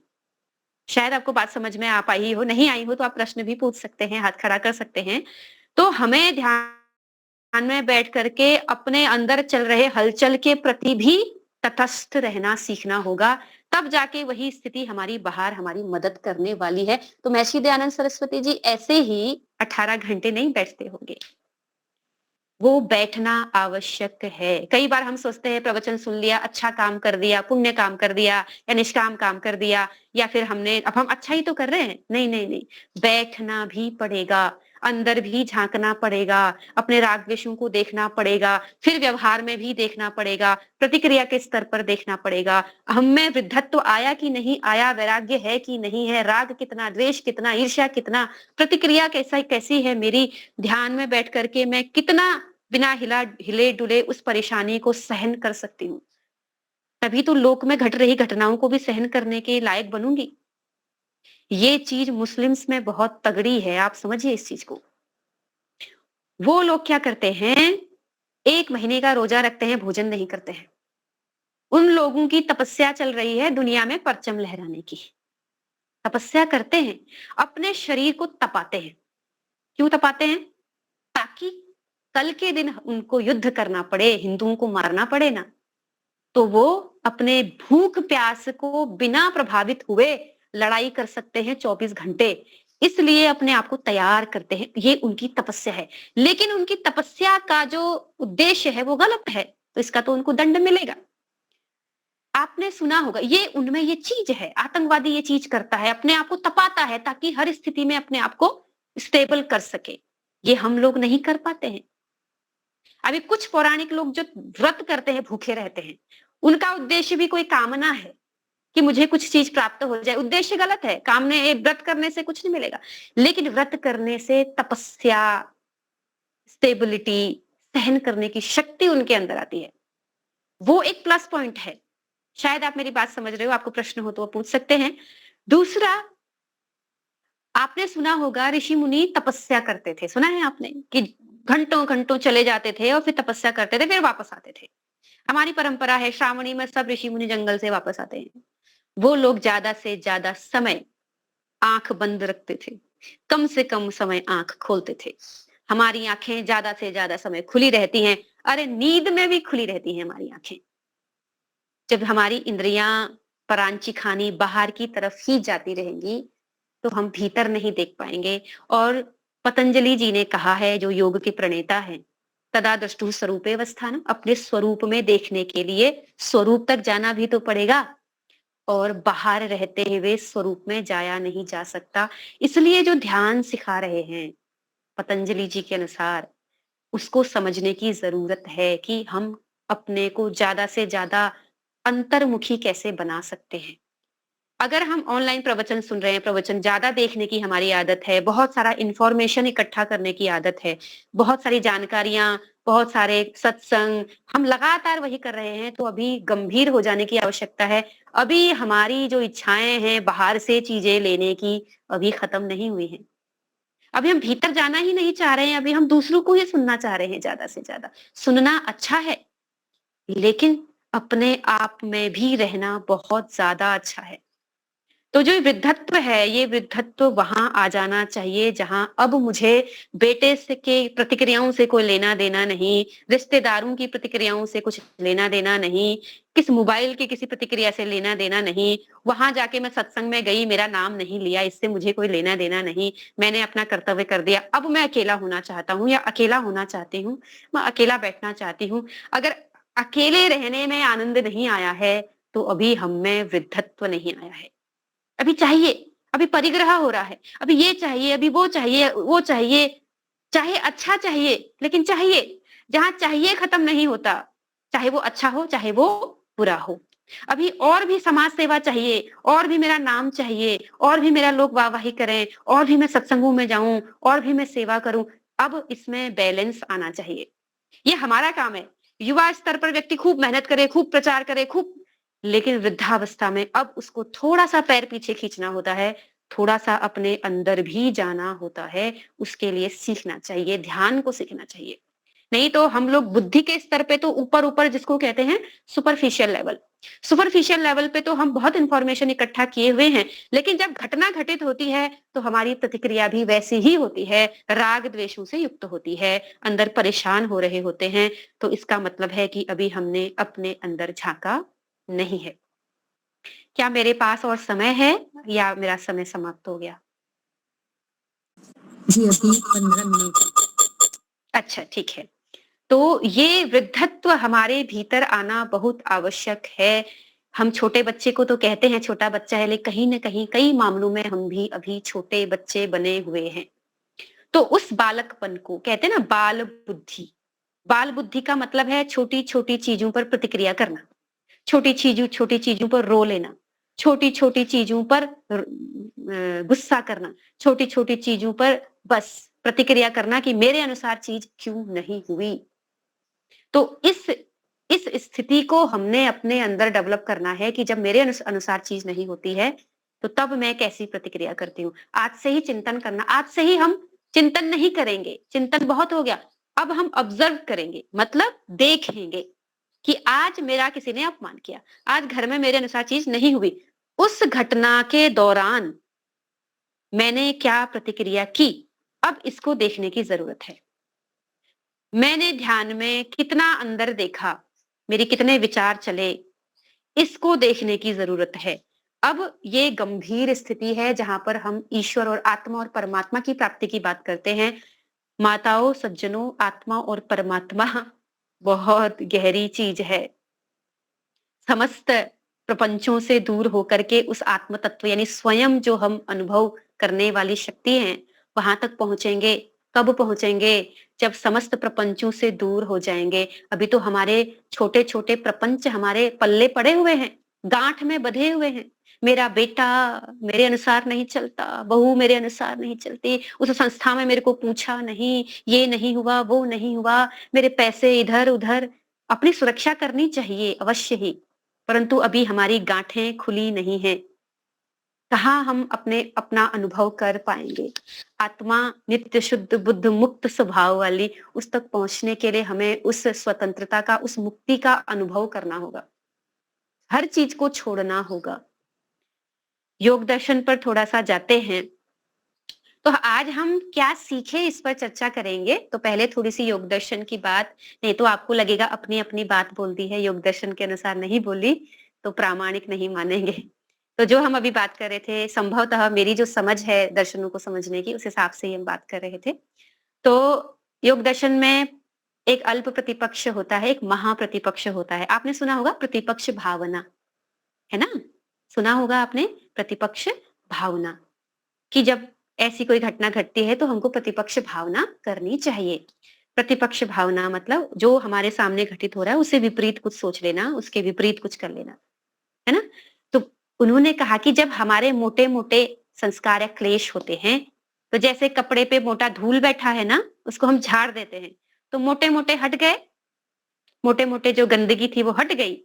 Speaker 5: शायद आपको बात समझ में आ पाई हो, नहीं आई हो तो आप प्रश्न भी पूछ सकते हैं, हाथ खड़ा कर सकते हैं। तो हमें ध्यान में बैठ करके अपने अंदर चल रहे हलचल के प्रति भी तटस्थ रहना सीखना होगा, तब जाके वही स्थिति हमारी बाहर हमारी मदद करने वाली है। तो महर्षि दयानंद सरस्वती जी ऐसे ही 18 घंटे नहीं बैठते होंगे, वो बैठना आवश्यक है। कई बार हम सोचते हैं प्रवचन सुन लिया, अच्छा काम कर दिया, पुण्य काम कर दिया या निष्काम काम कर दिया, या फिर अब हम अच्छा ही तो कर रहे हैं। नहीं नहीं नहीं, बैठना भी पड़ेगा, अंदर भी झांकना पड़ेगा, अपने राग द्वेषों को देखना पड़ेगा, फिर व्यवहार में भी देखना पड़ेगा, प्रतिक्रिया के स्तर पर देखना पड़ेगा, हम में वृद्धत्व आया कि नहीं आया, वैराग्य है कि नहीं है, राग कितना, द्वेष कितना, ईर्ष्या कितना, प्रतिक्रिया कैसी है मेरी, ध्यान में बैठ करके मैं कितना बिना हिले डुले उस परेशानी को सहन कर सकती हूँ। तभी तो लोक में घट रही घटनाओं को भी सहन करने के लायक बनूंगी। ये चीज मुस्लिम्स में बहुत तगड़ी है, आप समझिए इस चीज को। वो लोग क्या करते हैं, 1 महीने का रोजा रखते हैं, भोजन नहीं करते हैं। उन लोगों की तपस्या चल रही है दुनिया में परचम लहराने की। तपस्या करते हैं, अपने शरीर को तपाते हैं। क्यों तपाते हैं? ताकि कल के दिन उनको युद्ध करना पड़े, हिंदुओं को मारना पड़े ना, तो वो अपने भूख प्यास को बिना प्रभावित हुए लड़ाई कर सकते हैं 24 घंटे। इसलिए अपने आप को तैयार करते हैं, ये उनकी तपस्या है। लेकिन उनकी तपस्या का जो उद्देश्य है वो गलत है, तो इसका तो उनको दंड मिलेगा। आपने सुना होगा, ये उनमें ये चीज है, आतंकवादी ये चीज करता है, अपने आप को तपाता है ताकि हर स्थिति में अपने आप को स्टेबल कर सके। ये हम लोग नहीं कर पाते हैं। अभी कुछ पौराणिक लोग जो व्रत करते हैं, भूखे रहते हैं, उनका उद्देश्य भी कोई कामना है कि मुझे कुछ चीज प्राप्त हो जाए। उद्देश्य गलत है, व्रत करने से कुछ नहीं मिलेगा, लेकिन व्रत करने से तपस्या, स्टेबिलिटी, सहन करने की शक्ति उनके अंदर आती है। वो एक प्लस पॉइंट है। शायद आप मेरी बात समझ रहे हो, आपको प्रश्न हो तो वो पूछ सकते हैं। दूसरा, आपने सुना होगा ऋषि मुनि तपस्या करते थे, सुना है आपने कि घंटों घंटों चले जाते थे और फिर तपस्या करते थे, फिर वापस आते थे। हमारी परंपरा है, श्रावणी में सब ऋषि मुनि जंगल से वापस आते हैं। वो लोग ज्यादा से ज्यादा समय आंख बंद रखते थे, कम से कम समय आंख खोलते थे। हमारी आंखें ज्यादा से ज्यादा समय खुली रहती हैं, अरे नींद में भी खुली रहती हैं हमारी आंखें। जब हमारी इंद्रियां परांची खानी बाहर की तरफ ही जाती रहेंगी तो हम भीतर नहीं देख पाएंगे। और पतंजलि जी ने कहा है, जो योग के प्रणेता हैं, तदा दृष्टु स्वरूपे वस्थानम, अपने स्वरूप में देखने के लिए स्वरूप तक जाना भी तो पड़ेगा। और बाहर रहते हुए स्वरूप में जाया नहीं जा सकता। इसलिए जो ध्यान सिखा रहे हैं पतंजलि जी के अनुसार, उसको समझने की जरूरत है कि हम अपने को ज्यादा से ज्यादा अंतर्मुखी कैसे बना सकते हैं। अगर हम ऑनलाइन प्रवचन सुन रहे हैं, प्रवचन ज्यादा देखने की हमारी आदत है, बहुत सारा इंफॉर्मेशन इकट्ठा करने की आदत है, बहुत सारी जानकारियां, बहुत सारे सत्संग, हम लगातार वही कर रहे हैं, तो अभी गंभीर हो जाने की आवश्यकता है। अभी हमारी जो इच्छाएं हैं बाहर से चीजें लेने की, अभी खत्म नहीं हुई हैं। अभी हम भीतर जाना ही नहीं चाह रहे हैं, अभी हम दूसरों को ही सुनना चाह रहे हैं ज्यादा से ज्यादा। सुनना अच्छा है, लेकिन अपने आप में भी रहना बहुत ज्यादा अच्छा है। तो जो वृद्धत्व है, ये वृद्धत्व वहां आ जाना चाहिए जहां अब मुझे बेटे से के प्रतिक्रियाओं से कोई लेना देना नहीं, रिश्तेदारों की प्रतिक्रियाओं से कुछ लेना देना नहीं, किस मोबाइल की किसी प्रतिक्रिया से लेना देना नहीं। वहां जाके मैं सत्संग में गई, मेरा नाम नहीं लिया, इससे मुझे कोई लेना देना नहीं। मैंने अपना कर्तव्य कर दिया, अब मैं अकेला होना चाहता हूँ या अकेला होना चाहती हूँ, मैं अकेला बैठना चाहती हूँ। अगर अकेले रहने में आनंद नहीं आया है, तो अभी हम में वृद्धत्व नहीं आया है। अभी चाहिए, अभी परिग्रह हो रहा है, अभी ये चाहिए, अभी वो चाहिए, वो चाहिए, चाहे अच्छा चाहिए, लेकिन चाहिए। जहां चाहिए खत्म नहीं होता, चाहे वो अच्छा हो चाहे वो बुरा हो। अभी और भी समाज सेवा चाहिए, और भी मेरा नाम चाहिए, और भी मेरा लोग वाहवाही करें, और भी मैं सत्संगों में जाऊं, और भी मैं सेवा करूं। अब इसमें बैलेंस आना चाहिए। ये हमारा काम है। युवा स्तर पर व्यक्ति खूब मेहनत करे, खूब प्रचार करे, खूब, लेकिन वृद्धावस्था में अब उसको थोड़ा सा पैर पीछे खींचना होता है, थोड़ा सा अपने अंदर भी जाना होता है। उसके लिए सीखना चाहिए, ध्यान को सीखना चाहिए। नहीं तो हम लोग बुद्धि के स्तर पे तो ऊपर ऊपर, जिसको कहते हैं सुपरफिशियल लेवल, सुपरफिशियल लेवल पे तो हम बहुत इंफॉर्मेशन इकट्ठा किए हुए हैं, लेकिन जब घटना घटित होती है तो हमारी प्रतिक्रिया भी वैसी ही होती है, राग द्वेषों से युक्त होती है, अंदर परेशान हो रहे होते हैं। तो इसका मतलब है कि अभी हमने अपने अंदर झांका नहीं है। क्या मेरे पास और समय है या मेरा समय समाप्त हो गया?
Speaker 4: जी अभी 15 मिनट।
Speaker 5: अच्छा, ठीक है। तो ये वृद्धत्व हमारे भीतर आना बहुत आवश्यक है। हम छोटे बच्चे को तो कहते हैं छोटा बच्चा है, लेकिन कहीं न कहीं कई मामलों में हम भी अभी छोटे बच्चे बने हुए हैं। तो उस बालकपन को कहते हैं ना बाल बुद्धि। बाल बुद्धि का मतलब है छोटी-छोटी चीज़ों पर प्रतिक्रिया करना, छोटी चीज़ों पर रो लेना, छोटी-छोटी चीज़ों पर गुस्सा करना, छोटी-छोटी चीज़ों पर बस प्रतिक्रिया करना कि मेरे अनुसार चीज़ क्यों नहीं हुई। तो इस स्थिति को हमने अपने अंदर डेवलप करना है कि जब मेरे अनुसार चीज नहीं होती है, तो तब मैं कैसी प्रतिक्रिया करती हूँ। आज से ही चिंतन करना, आज से ही हम चिंतन नहीं करेंगे, चिंतन बहुत हो गया। अब हम ऑब्जर्व करेंगे, मतलब देखेंगे कि आज मेरा किसी ने अपमान किया, आज घर में मेरे अनुसार चीज नहीं हुई। उस घटना के दौरान मैंने क्या प्रतिक्रिया की, अब इसको देखने की जरूरत है। मैंने ध्यान में कितना अंदर देखा, मेरे कितने विचार चले, इसको देखने की जरूरत है। अब ये गंभीर स्थिति है जहां पर हम ईश्वर और आत्मा और परमात्मा की प्राप्ति की बात करते हैं। माताओं, सज्जनों, आत्मा और परमात्मा बहुत गहरी चीज है। समस्त प्रपंचों से दूर होकर के उस आत्म तत्व यानी स्वयं जो हम अनुभव करने वाली शक्ति है, वहां तक पहुंचेंगे। कब पहुंचेंगे? जब समस्त प्रपंचों से दूर हो जाएंगे। अभी तो हमारे छोटे छोटे प्रपंच हमारे पल्ले पड़े हुए हैं, गांठ में बंधे हुए हैं। मेरा बेटा मेरे अनुसार नहीं चलता, बहू मेरे अनुसार नहीं चलती, उस संस्था में मेरे को पूछा नहीं, ये नहीं हुआ, वो नहीं हुआ, मेरे पैसे इधर उधर। अपनी सुरक्षा करनी चाहिए अवश्य ही, परंतु अभी हमारी गांठें खुली नहीं है। कहाँ हम अपना अनुभव कर पाएंगे? आत्मा नित्य शुद्ध बुद्ध मुक्त स्वभाव वाली, उस तक पहुंचने के लिए हमें उस स्वतंत्रता का, उस मुक्ति का अनुभव करना होगा। हर चीज को छोड़ना होगा। योग दर्शन पर थोड़ा सा जाते हैं। तो आज हम क्या सीखे इस पर चर्चा करेंगे। तो पहले थोड़ी सी योग दर्शन की बात, नहीं तो आपको लगेगा अपनी अपनी बात बोल दी है, योग दर्शन के अनुसार नहीं बोली तो प्रामाणिक नहीं मानेंगे। तो जो हम अभी बात कर रहे थे, संभवतः मेरी जो समझ है दर्शनों को समझने की, उस हिसाब से ही हम बात कर रहे थे। तो योग दर्शन में एक अल्प प्रतिपक्ष होता है, एक महाप्रतिपक्ष होता है। आपने सुना होगा प्रतिपक्ष भावना, है ना? सुना होगा आपने प्रतिपक्ष भावना, कि जब ऐसी कोई घटना घटती है तो हमको प्रतिपक्ष भावना करनी चाहिए। प्रतिपक्ष भावना मतलब जो हमारे सामने घटित हो रहा है उससे विपरीत कुछ सोच लेना, उसके विपरीत कुछ कर लेना, है ना? तो उन्होंने कहा कि जब हमारे मोटे-मोटे संस्कार या क्लेश होते हैं, तो जैसे कपड़े पे मोटा धूल बैठा है ना, उसको हम झाड़ देते हैं, तो मोटे-मोटे हट गए, मोटे-मोटे जो गंदगी थी वो हट गई,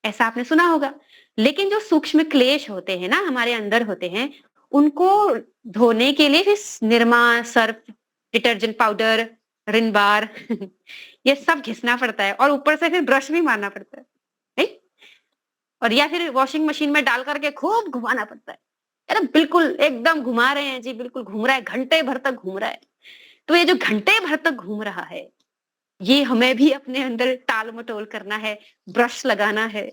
Speaker 5: ऐसा आपने सुना होगा। लेकिन जो सूक्ष्म क्लेश होते हैं ना, हमारे अंदर होते हैं, उनको धोने के लिए फिर निरमा, सर्फ, डिटर्जेंट पाउडर, रिन बार ये सब घिसना पड़ता है और ऊपर से फिर ब्रश भी मारना पड़ता है, नहीं? और या फिर वॉशिंग मशीन में डाल करके खूब घुमाना पड़ता है। अरे बिल्कुल एकदम घुमा रहे हैं जी, बिल्कुल घूम रहा है, घंटे भर तक घूम रहा है। तो ये जो घंटे भर तक घूम रहा है, ये हमें भी अपने अंदर टाल-मटोल करना है, ब्रश लगाना है,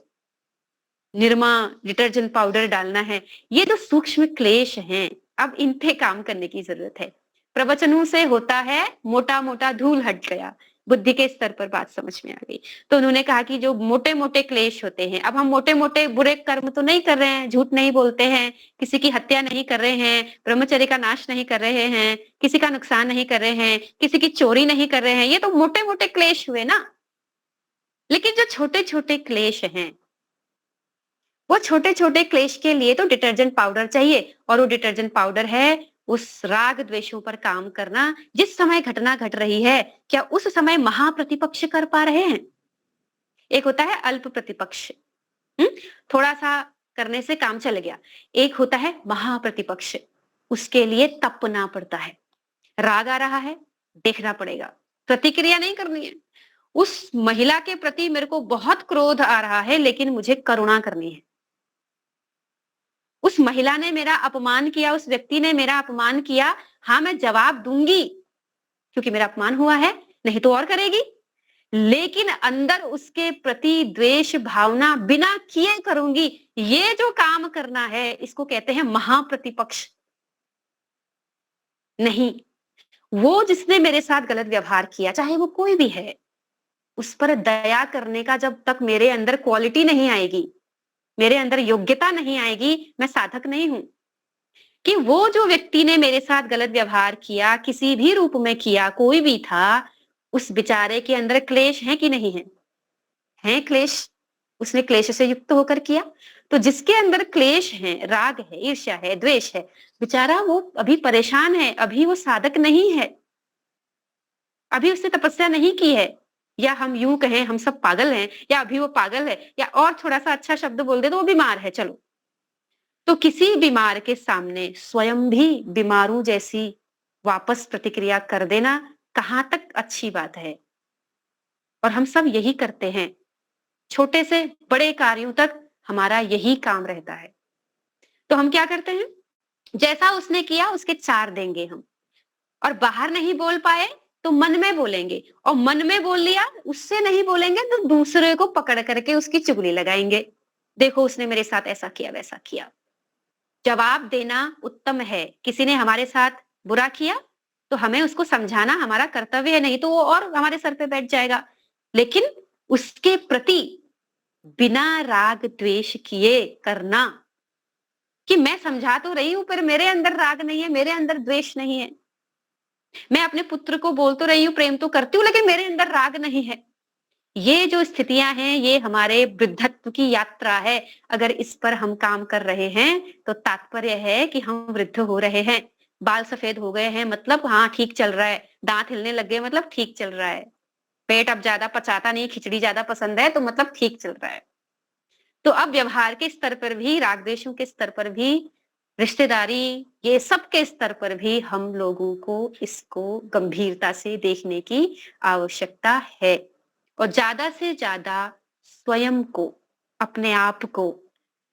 Speaker 5: निरमा, डिटर्जेंट पाउडर डालना है। ये जो सूक्ष्म क्लेश हैं, अब इन पे काम करने की जरूरत है। प्रवचनों से होता है मोटा-मोटा धूल हट गया, बुद्धि के स्तर पर बात समझ में आ गई। तो उन्होंने कहा कि जो मोटे-मोटे क्लेश होते हैं, अब हम मोटे-मोटे बुरे कर्म तो नहीं कर रहे हैं, झूठ नहीं बोलते हैं, किसी की हत्या नहीं कर रहे हैं, ब्रह्मचर्य का नाश नहीं कर रहे हैं, किसी का नुकसान नहीं कर रहे हैं, किसी की चोरी नहीं कर रहे हैं, ये तो मोटे-मोटे क्लेश हुए ना। लेकिन जो छोटे-छोटे क्लेश हैं, वो छोटे-छोटे क्लेश के लिए तो डिटर्जेंट पाउडर चाहिए और वो डिटर्जेंट पाउडर है उस राग द्वेषों पर काम करना। जिस समय घटना घट रही है, क्या उस समय महाप्रतिपक्ष कर पा रहे हैं? एक होता है अल्प प्रतिपक्ष, थोड़ा सा करने से काम चल गया। एक होता है महाप्रतिपक्ष, उसके लिए तपना पड़ता है। राग आ रहा है, देखना पड़ेगा, प्रतिक्रिया नहीं करनी है। उस महिला के प्रति मेरे को बहुत क्रोध आ रहा है, लेकिन मुझे करुणा करनी है। उस महिला ने मेरा अपमान किया, उस व्यक्ति ने मेरा अपमान किया, हाँ मैं जवाब दूंगी क्योंकि मेरा अपमान हुआ है, नहीं तो और करेगी। लेकिन अंदर उसके प्रति द्वेष भावना बिना किए करूंगी। ये जो काम करना है इसको कहते हैं महाप्रतिपक्ष। नहीं, वो जिसने मेरे साथ गलत व्यवहार किया, चाहे वो कोई भी है, उस पर दया करने का जब तक मेरे अंदर क्वालिटी नहीं आएगी, मेरे अंदर योग्यता नहीं आएगी, मैं साधक नहीं हूं। कि वो जो व्यक्ति ने मेरे साथ गलत व्यवहार किया, किसी भी रूप में किया, कोई भी था, उस बेचारे के अंदर क्लेश है कि नहीं है? हैं क्लेश, उसने क्लेश से युक्त होकर किया। तो जिसके अंदर क्लेश है, राग है, ईर्ष्या है, द्वेष है, बेचारा वो अभी परेशान है, अभी वो साधक नहीं है, अभी उसने तपस्या नहीं की है। या हम यूं कहें हम सब पागल हैं, या अभी वो पागल है, या और थोड़ा सा अच्छा शब्द बोल दे तो वो बीमार है। चलो, तो किसी बीमार के सामने स्वयं भी बीमारू जैसी वापस प्रतिक्रिया कर देना कहां तक अच्छी बात है? और हम सब यही करते हैं, छोटे से बड़े कार्यों तक हमारा यही काम रहता है। तो हम क्या करते हैं, जैसा उसने किया उसके 4 देंगे हम, और बाहर नहीं बोल पाए तो मन में बोलेंगे, और मन में बोल लिया उससे नहीं बोलेंगे तो दूसरे को पकड़ करके उसकी चुगली लगाएंगे। देखो उसने मेरे साथ ऐसा किया, वैसा किया। जवाब देना उत्तम है। किसी ने हमारे साथ बुरा किया तो हमें उसको समझाना हमारा कर्तव्य है, नहीं तो वो और हमारे सर पे बैठ जाएगा। लेकिन उसके प्रति बिना राग द्वेष किए करना, कि मैं समझा तो रही हूं पर मेरे अंदर राग नहीं है, मेरे अंदर द्वेष नहीं है। मैं अपने पुत्र को बोल तो रही हूँ, प्रेम तो करती हूँ, लेकिन मेरे अंदर राग नहीं है। ये जो स्थितियां हैं, ये हमारे वृद्धत्व की यात्रा है। अगर इस पर हम काम कर रहे हैं तो तात्पर्य है कि हम वृद्ध हो रहे हैं। बाल सफेद हो गए हैं मतलब हाँ ठीक चल रहा है, दांत हिलने लग गए मतलब ठीक चल रहा है, पेट अब ज्यादा पचाता नहीं, खिचड़ी ज्यादा पसंद है तो मतलब ठीक चल रहा है। तो अब व्यवहार के स्तर पर भी, राग द्वेषों के स्तर पर भी, रिश्तेदारी, ये सब के स्तर पर भी हम लोगों को इसको गंभीरता से देखने की आवश्यकता है। और ज्यादा से ज्यादा स्वयं को, अपने आप को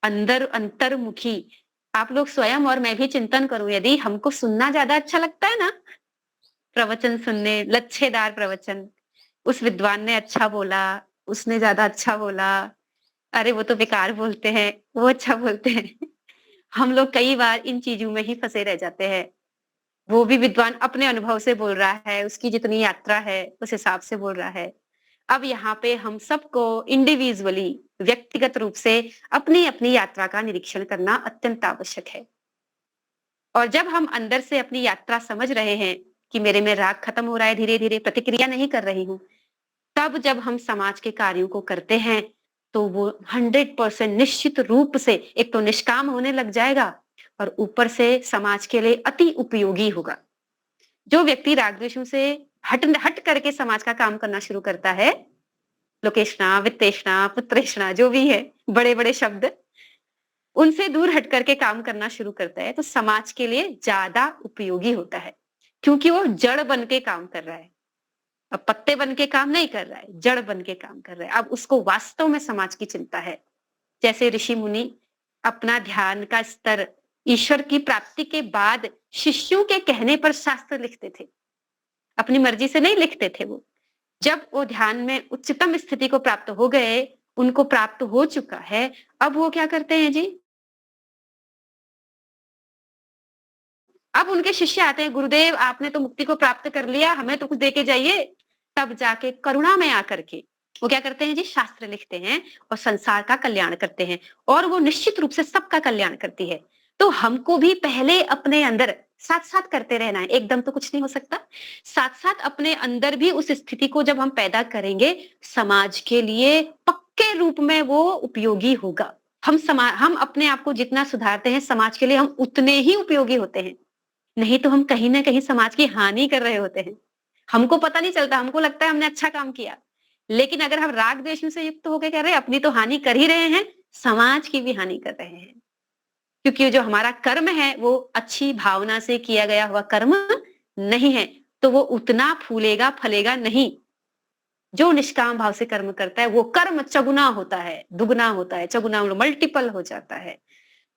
Speaker 5: अंदर अंतर्मुखी, आप लोग स्वयं और मैं भी चिंतन करूं, यदि हमको सुनना ज्यादा अच्छा लगता है ना, प्रवचन सुनने, लच्छेदार प्रवचन, उस विद्वान ने अच्छा बोला, उसने ज्यादा अच्छा बोला, अरे वो तो बेकार बोलते हैं, वो अच्छा बोलते हैं। हम लोग कई बार इन चीजों में ही फंसे रह जाते हैं। वो भी विद्वान अपने अनुभव से बोल रहा है, उसकी जितनी यात्रा है उस हिसाब से बोल रहा है। अब यहाँ पे हम सबको इंडिविजुअली व्यक्तिगत रूप से अपनी अपनी यात्रा का निरीक्षण करना अत्यंत आवश्यक है। और जब हम अंदर से अपनी यात्रा समझ रहे हैं कि मेरे में राग खत्म हो रहा है, धीरे धीरे प्रतिक्रिया नहीं कर रही हूँ, तब जब हम समाज के कार्यों को करते हैं तो वो 100% निश्चित रूप से एक तो निष्काम होने लग जाएगा और ऊपर से समाज के लिए अति उपयोगी होगा। जो व्यक्ति राग द्वेषों से हट करके समाज का काम करना शुरू करता है, लोकेशना, वित्तेषणा, पुत्रेषणा, जो भी है बड़े बड़े शब्द, उनसे दूर हट करके काम करना शुरू करता है तो समाज के लिए ज्यादा उपयोगी होता है, क्योंकि वो जड़ बन के काम कर रहा है। अब पत्ते बन के काम नहीं कर रहा है, जड़ बन के काम कर रहा है। अब उसको वास्तव में समाज की चिंता है। जैसे ऋषि मुनि अपना ध्यान का स्तर ईश्वर की प्राप्ति के बाद शिष्यों के कहने पर शास्त्र लिखते थे, अपनी मर्जी से नहीं लिखते थे। वो जब वो ध्यान में उच्चतम स्थिति को प्राप्त हो गए, उनको प्राप्त हो चुका है, अब वो क्या करते हैं जी, अब उनके शिष्य आते हैं, गुरुदेव आपने तो मुक्ति को प्राप्त कर लिया, हमें तो कुछ दे के जाइए। तब जाके करुणा में आकर के वो क्या करते हैं जी, शास्त्र लिखते हैं और संसार का कल्याण करते हैं, और वो निश्चित रूप से सबका कल्याण करती है। तो हमको भी पहले अपने अंदर साथ साथ करते रहना है, एकदम तो कुछ नहीं हो सकता। साथ साथ अपने अंदर भी उस स्थिति को जब हम पैदा करेंगे, समाज के लिए पक्के रूप में वो उपयोगी होगा। हम अपने आप को जितना सुधारते हैं, समाज के लिए हम उतने ही उपयोगी होते हैं। नहीं तो हम कहीं ना कहीं समाज की हानि कर रहे होते हैं, हमको पता नहीं चलता, हमको लगता है हमने अच्छा काम किया। लेकिन अगर हम राग द्वेषों से युक्त होकर कह रहे हैं, अपनी तो हानि कर ही रहे हैं, समाज की भी हानि कर रहे हैं। क्योंकि जो हमारा कर्म है वो अच्छी भावना से किया गया हुआ कर्म नहीं है, तो वो उतना फूलेगा फलेगा नहीं। जो निष्काम भाव से कर्म करता है वो कर्म चगुना होता है, दुगना होता है, चगुना मल्टीपल हो जाता है।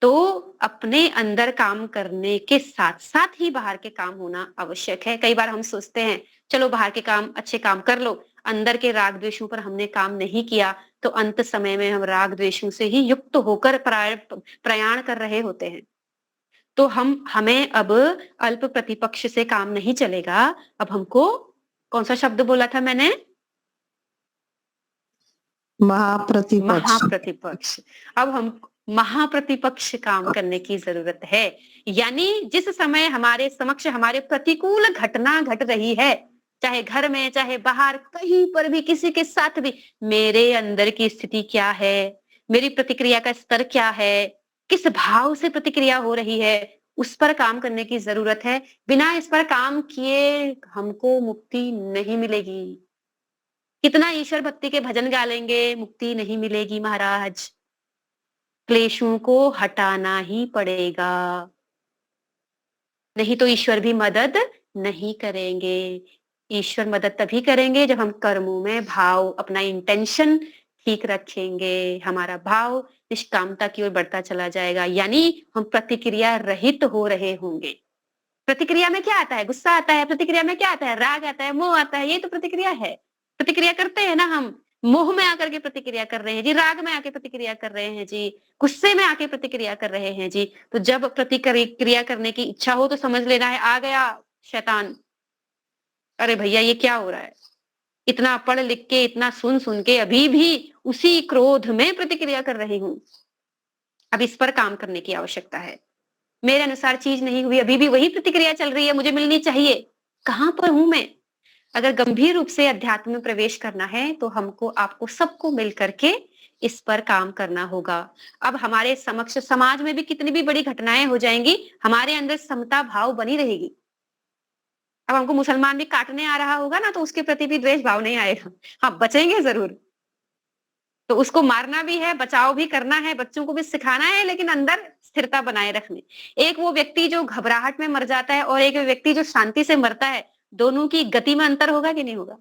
Speaker 5: तो अपने अंदर काम करने के साथ साथ ही बाहर के काम होना आवश्यक है। कई बार हम सोचते हैं चलो बाहर के काम अच्छे काम कर लो, अंदर के राग द्वेषों पर हमने काम नहीं किया, तो अंत समय में हम राग द्वेषों से ही युक्त होकर प्रयाण कर रहे होते हैं। तो हमें अब अल्प प्रतिपक्ष से काम नहीं चलेगा। अब हमको कौन सा शब्द बोला था मैंने,
Speaker 4: महाप्रतिपक्ष।
Speaker 5: महाप्रतिपक्ष। अब हम महाप्रतिपक्ष काम करने की जरूरत है। यानी जिस समय हमारे समक्ष हमारे प्रतिकूल घटना घट रही है, चाहे घर में चाहे बाहर, कहीं पर भी किसी के साथ भी, मेरे अंदर की स्थिति क्या है, मेरी प्रतिक्रिया का स्तर क्या है, किस भाव से प्रतिक्रिया हो रही है, उस पर काम करने की जरूरत है। बिना इस पर काम किए हमको मुक्ति नहीं मिलेगी। कितना ईश्वर भक्ति के भजन गा लेंगे, मुक्ति नहीं मिलेगी महाराज। क्लेशों को हटाना ही पड़ेगा, नहीं तो ईश्वर भी मदद नहीं करेंगे। ईश्वर मदद तभी करेंगे जब हम कर्मों में भाव, अपना इंटेंशन ठीक रखेंगे, हमारा भाव निष्कामता की ओर बढ़ता चला जाएगा, यानी हम प्रतिक्रिया रहित हो रहे होंगे। प्रतिक्रिया में क्या आता है, गुस्सा आता है, प्रतिक्रिया में क्या आता है, राग आता है, मोह आता है, ये तो प्रतिक्रिया है। प्रतिक्रिया करते हैं ना हम, मोह में आकर के प्रतिक्रिया कर रहे हैं जी, राग में आके प्रतिक्रिया कर रहे हैं जी, गुस्से में आके प्रतिक्रिया कर रहे हैं जी। तो जब प्रतिक्रिया करने की इच्छा हो तो समझ लेना है आ गया शैतान। अरे भैया ये क्या हो रहा है, इतना पढ़ लिख के, इतना सुन सुन के अभी भी उसी क्रोध में प्रतिक्रिया कर रही हूं। अब इस पर काम करने की आवश्यकता है। मेरे अनुसार चीज नहीं हुई, अभी भी वही प्रतिक्रिया चल रही है, मुझे मिलनी चाहिए। कहां पर हूं मैं? अगर गंभीर रूप से अध्यात्म में प्रवेश करना है तो हमको, आपको, सबको मिल करके इस पर काम करना होगा। अब हमारे समक्ष समाज में भी कितनी भी बड़ी घटनाएं हो जाएंगी, हमारे अंदर समता भाव बनी रहेगी। अब हमको मुसलमान भी काटने आ रहा होगा ना, तो उसके प्रति भी द्वेष भाव नहीं आएगा। हाँ, बचेंगे जरूर। तो उसको मारना भी है, बचाव भी करना है, बच्चों को भी सिखाना है, लेकिन अंदर स्थिरता बनाए रखनी। एक वो व्यक्ति जो घबराहट में मर जाता है और एक व्यक्ति जो शांति से मरता है, दोनों की गति में अंतर होगा कि नहीं होगा?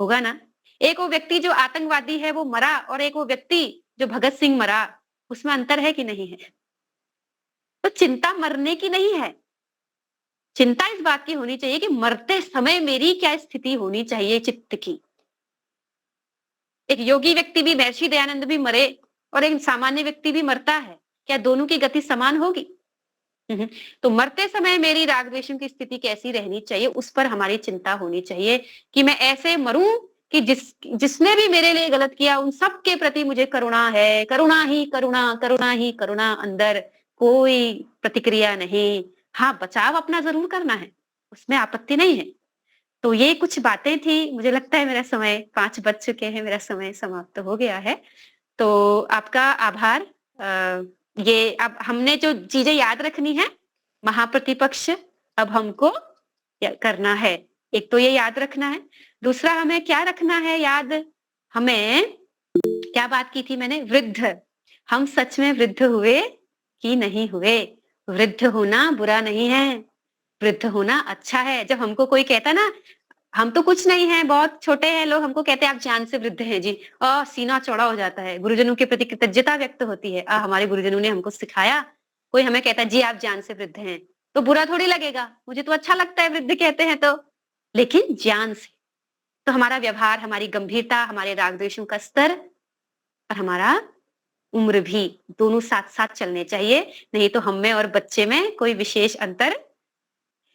Speaker 5: होगा ना। एक वो व्यक्ति जो आतंकवादी है वो मरा, और एक वो व्यक्ति जो भगत सिंह मरा, उसमें अंतर है कि नहीं है? तो चिंता मरने की नहीं है, चिंता इस बात की होनी चाहिए कि मरते समय मेरी क्या स्थिति होनी चाहिए चित्त की। एक योगी व्यक्ति भी, महर्षि दयानंद भी मरे और एक सामान्य व्यक्ति भी मरता है, क्या दोनों की गति समान होगी? तो मरते समय मेरी राग द्वेषों की स्थिति कैसी रहनी चाहिए, उस पर हमारी चिंता होनी चाहिए कि मैं ऐसे मरूं कि जिसने भी मेरे लिए गलत किया उन सब के प्रति मुझे करुणा है, करुणा ही करुणा, करुणा ही करुणा, अंदर कोई प्रतिक्रिया नहीं। हाँ, बचाव अपना जरूर करना है, उसमें आपत्ति नहीं है। तो ये कुछ बातें थी। मुझे लगता है मेरा समय 5 बज चुके हैं, मेरा समय समाप्त हो गया है। तो आपका आभार। ये अब हमने जो चीजें याद रखनी है, महाप्रतिपक्ष अब हमको करना है। एक तो ये याद रखना है, दूसरा हमें क्या रखना है याद, हमें क्या बात की थी मैंने, वृद्ध। हम सच में वृद्ध हुए कि नहीं हुए? वृद्ध होना बुरा नहीं है, वृद्ध होना अच्छा है। जब हमको कोई कहता ना हम तो कुछ नहीं है, बहुत छोटे हैं, लोग हमको कहते हैं आप जान से वृद्ध हैं जी, और सीना चौड़ा हो जाता है, गुरुजनों के प्रति कृतज्ञता व्यक्त होती है। हमारे गुरुजनों ने हमको सिखाया। कोई हमें कहता है जी आप जान से वृद्ध हैं, तो बुरा थोड़ी लगेगा, मुझे तो अच्छा लगता है वृद्ध कहते हैं तो, लेकिन ज्ञान से। तो हमारा व्यवहार, हमारी गंभीरता, हमारे राग द्वेषों का स्तर और हमारा उम्र भी, दोनों साथ साथ चलने चाहिए। नहीं तो हम में और बच्चे में कोई विशेष अंतर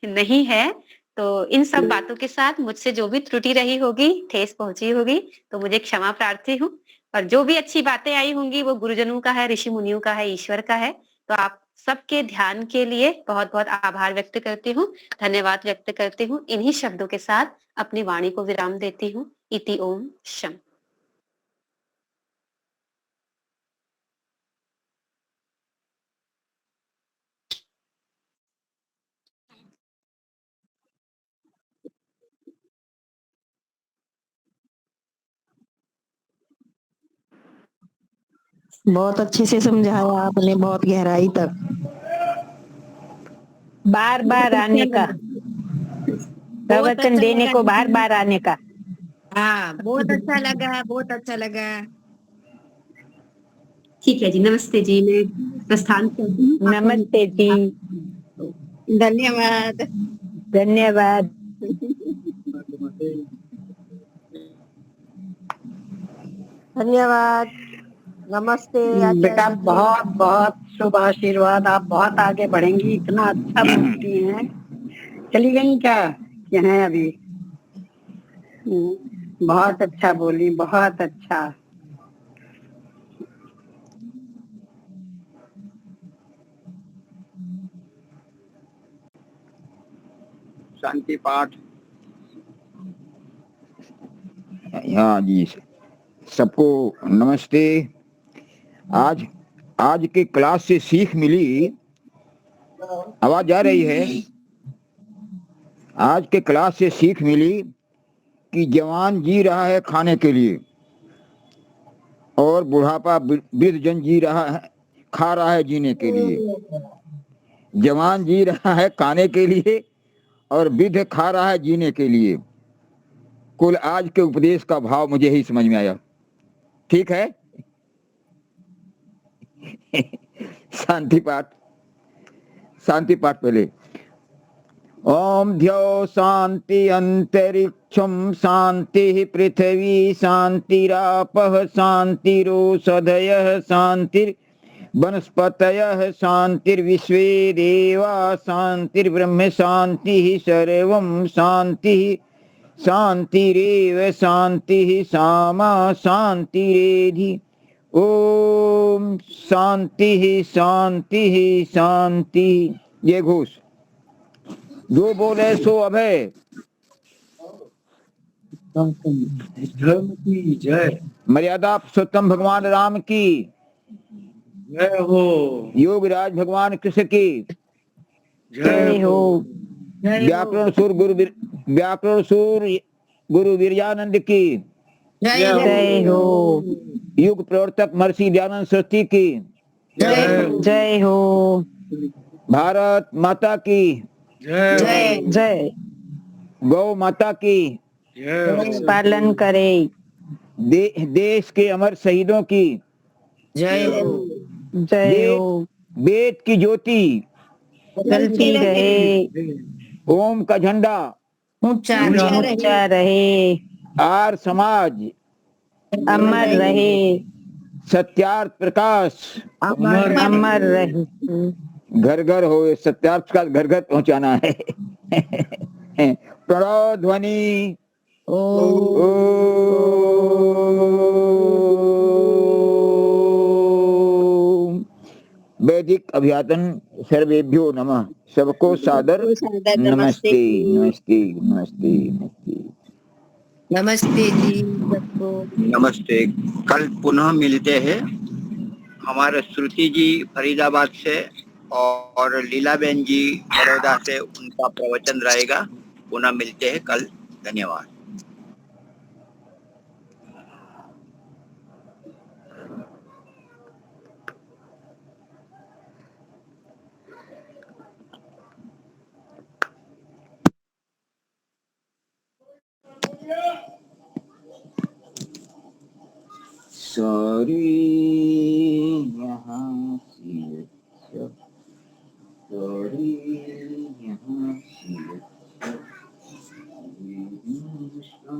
Speaker 5: नहीं है। तो इन सब बातों के साथ मुझसे जो भी त्रुटि रही होगी, ठेस पहुंची होगी, तो मुझे क्षमा प्रार्थी हूँ। और जो भी अच्छी बातें आई होंगी वो गुरुजनों का है, ऋषि मुनियों का है, ईश्वर का है। तो आप सबके ध्यान के लिए बहुत बहुत आभार व्यक्त करती हूँ, धन्यवाद व्यक्त करती हूँ। इन्हीं शब्दों के साथ अपनी वाणी को विराम देती हूँ। इति ओम शम।
Speaker 2: बहुत अच्छे से समझाया आपने, बहुत गहराई तक।
Speaker 6: बार बार आने का, प्रवचन देने को बार बार आने का।
Speaker 2: हाँ, बहुत अच्छा लगा, बहुत अच्छा लगा।
Speaker 5: ठीक है जी, नमस्ते जी, मैं प्रस्थान करती हूँ।
Speaker 6: नमस्ते जी,
Speaker 2: धन्यवाद।
Speaker 6: धन्यवाद।
Speaker 2: धन्यवाद। नमस्ते
Speaker 6: बेटा, बहुत बहुत शुभ आशीर्वाद। आप बहुत आगे बढ़ेंगी, इतना अच्छा बोलती हैं। चली गई क्या? हैं अभी? बहुत अच्छा बोली, बहुत अच्छा।
Speaker 1: शांति पाठ। हाँ जी, सबको नमस्ते। आज के क्लास से सीख मिली, आवाज आ रही है? आज के क्लास से सीख मिली कि जवान जी रहा है खाने के लिए और बुढ़ापा वृद्ध जन जी रहा है, खा रहा है जीने के लिए। जवान जी रहा है खाने के लिए और वृद्ध खा रहा है जीने के लिए। कुल आज के उपदेश का भाव मुझे ही समझ में आया। ठीक है। शांति पाठ, शांति पाठ पहले। ओम ध्यो शांति अंतरिक्षम शांति पृथ्वी शांतिरापः शांतिरोषधयः शांतिर्वनस्पतयः शांतिर्विश्वे देवा शांतिर्ब्रह्म शांतिः सर्वं शांतिः शांतिरेव शांतिः सामा शांतिरेधि। ओम शांति शांति शांति। ये घोष जो बोले सो अभय।
Speaker 7: धर्म की जय।
Speaker 1: मर्यादा पुरुषोत्तम भगवान राम की
Speaker 7: जय हो।
Speaker 1: योगराज भगवान कृष्ण की
Speaker 6: जय हो।
Speaker 1: व्याकरण सूर गुरु वीरजानंद की
Speaker 6: जय हो।
Speaker 1: युग प्रवर्तक महर्षि दयानंद सरस्वती की
Speaker 6: जय हो।
Speaker 1: भारत माता की
Speaker 7: जय।
Speaker 6: जय।
Speaker 1: गौ माता की
Speaker 7: जय।
Speaker 6: पालन करे।
Speaker 1: देश के अमर शहीदों की
Speaker 6: जय हो।
Speaker 1: वेद की ज्योति
Speaker 6: जलती रहे,
Speaker 1: ओम का झंडा
Speaker 6: ऊंचा रहे,
Speaker 1: आर समाज
Speaker 6: अमर रहे,
Speaker 1: सत्यार्थ प्रकाश
Speaker 6: अमर रहे।
Speaker 1: घर घर हो। सत्यार्थ प्रकाश घर घर पहुंचाना है। प्रणव ध्वनि
Speaker 8: ओम वैदिक अभिवादन सर्वेभ्यो नमः। सबको सादर नमस्ते नमस्ते नमस्ते नमस्ते।
Speaker 2: नमस्ते जी सबको।
Speaker 1: नमस्ते। कल पुनः मिलते हैं। हमारे श्रुति जी फरीदाबाद से और लीलाबेन जी बड़ौदा से उनका प्रवचन रहेगा। पुनः मिलते हैं कल। धन्यवाद।
Speaker 8: सॉरी यहाँ से अच्छा, सॉरी यहाँ से अच्छा,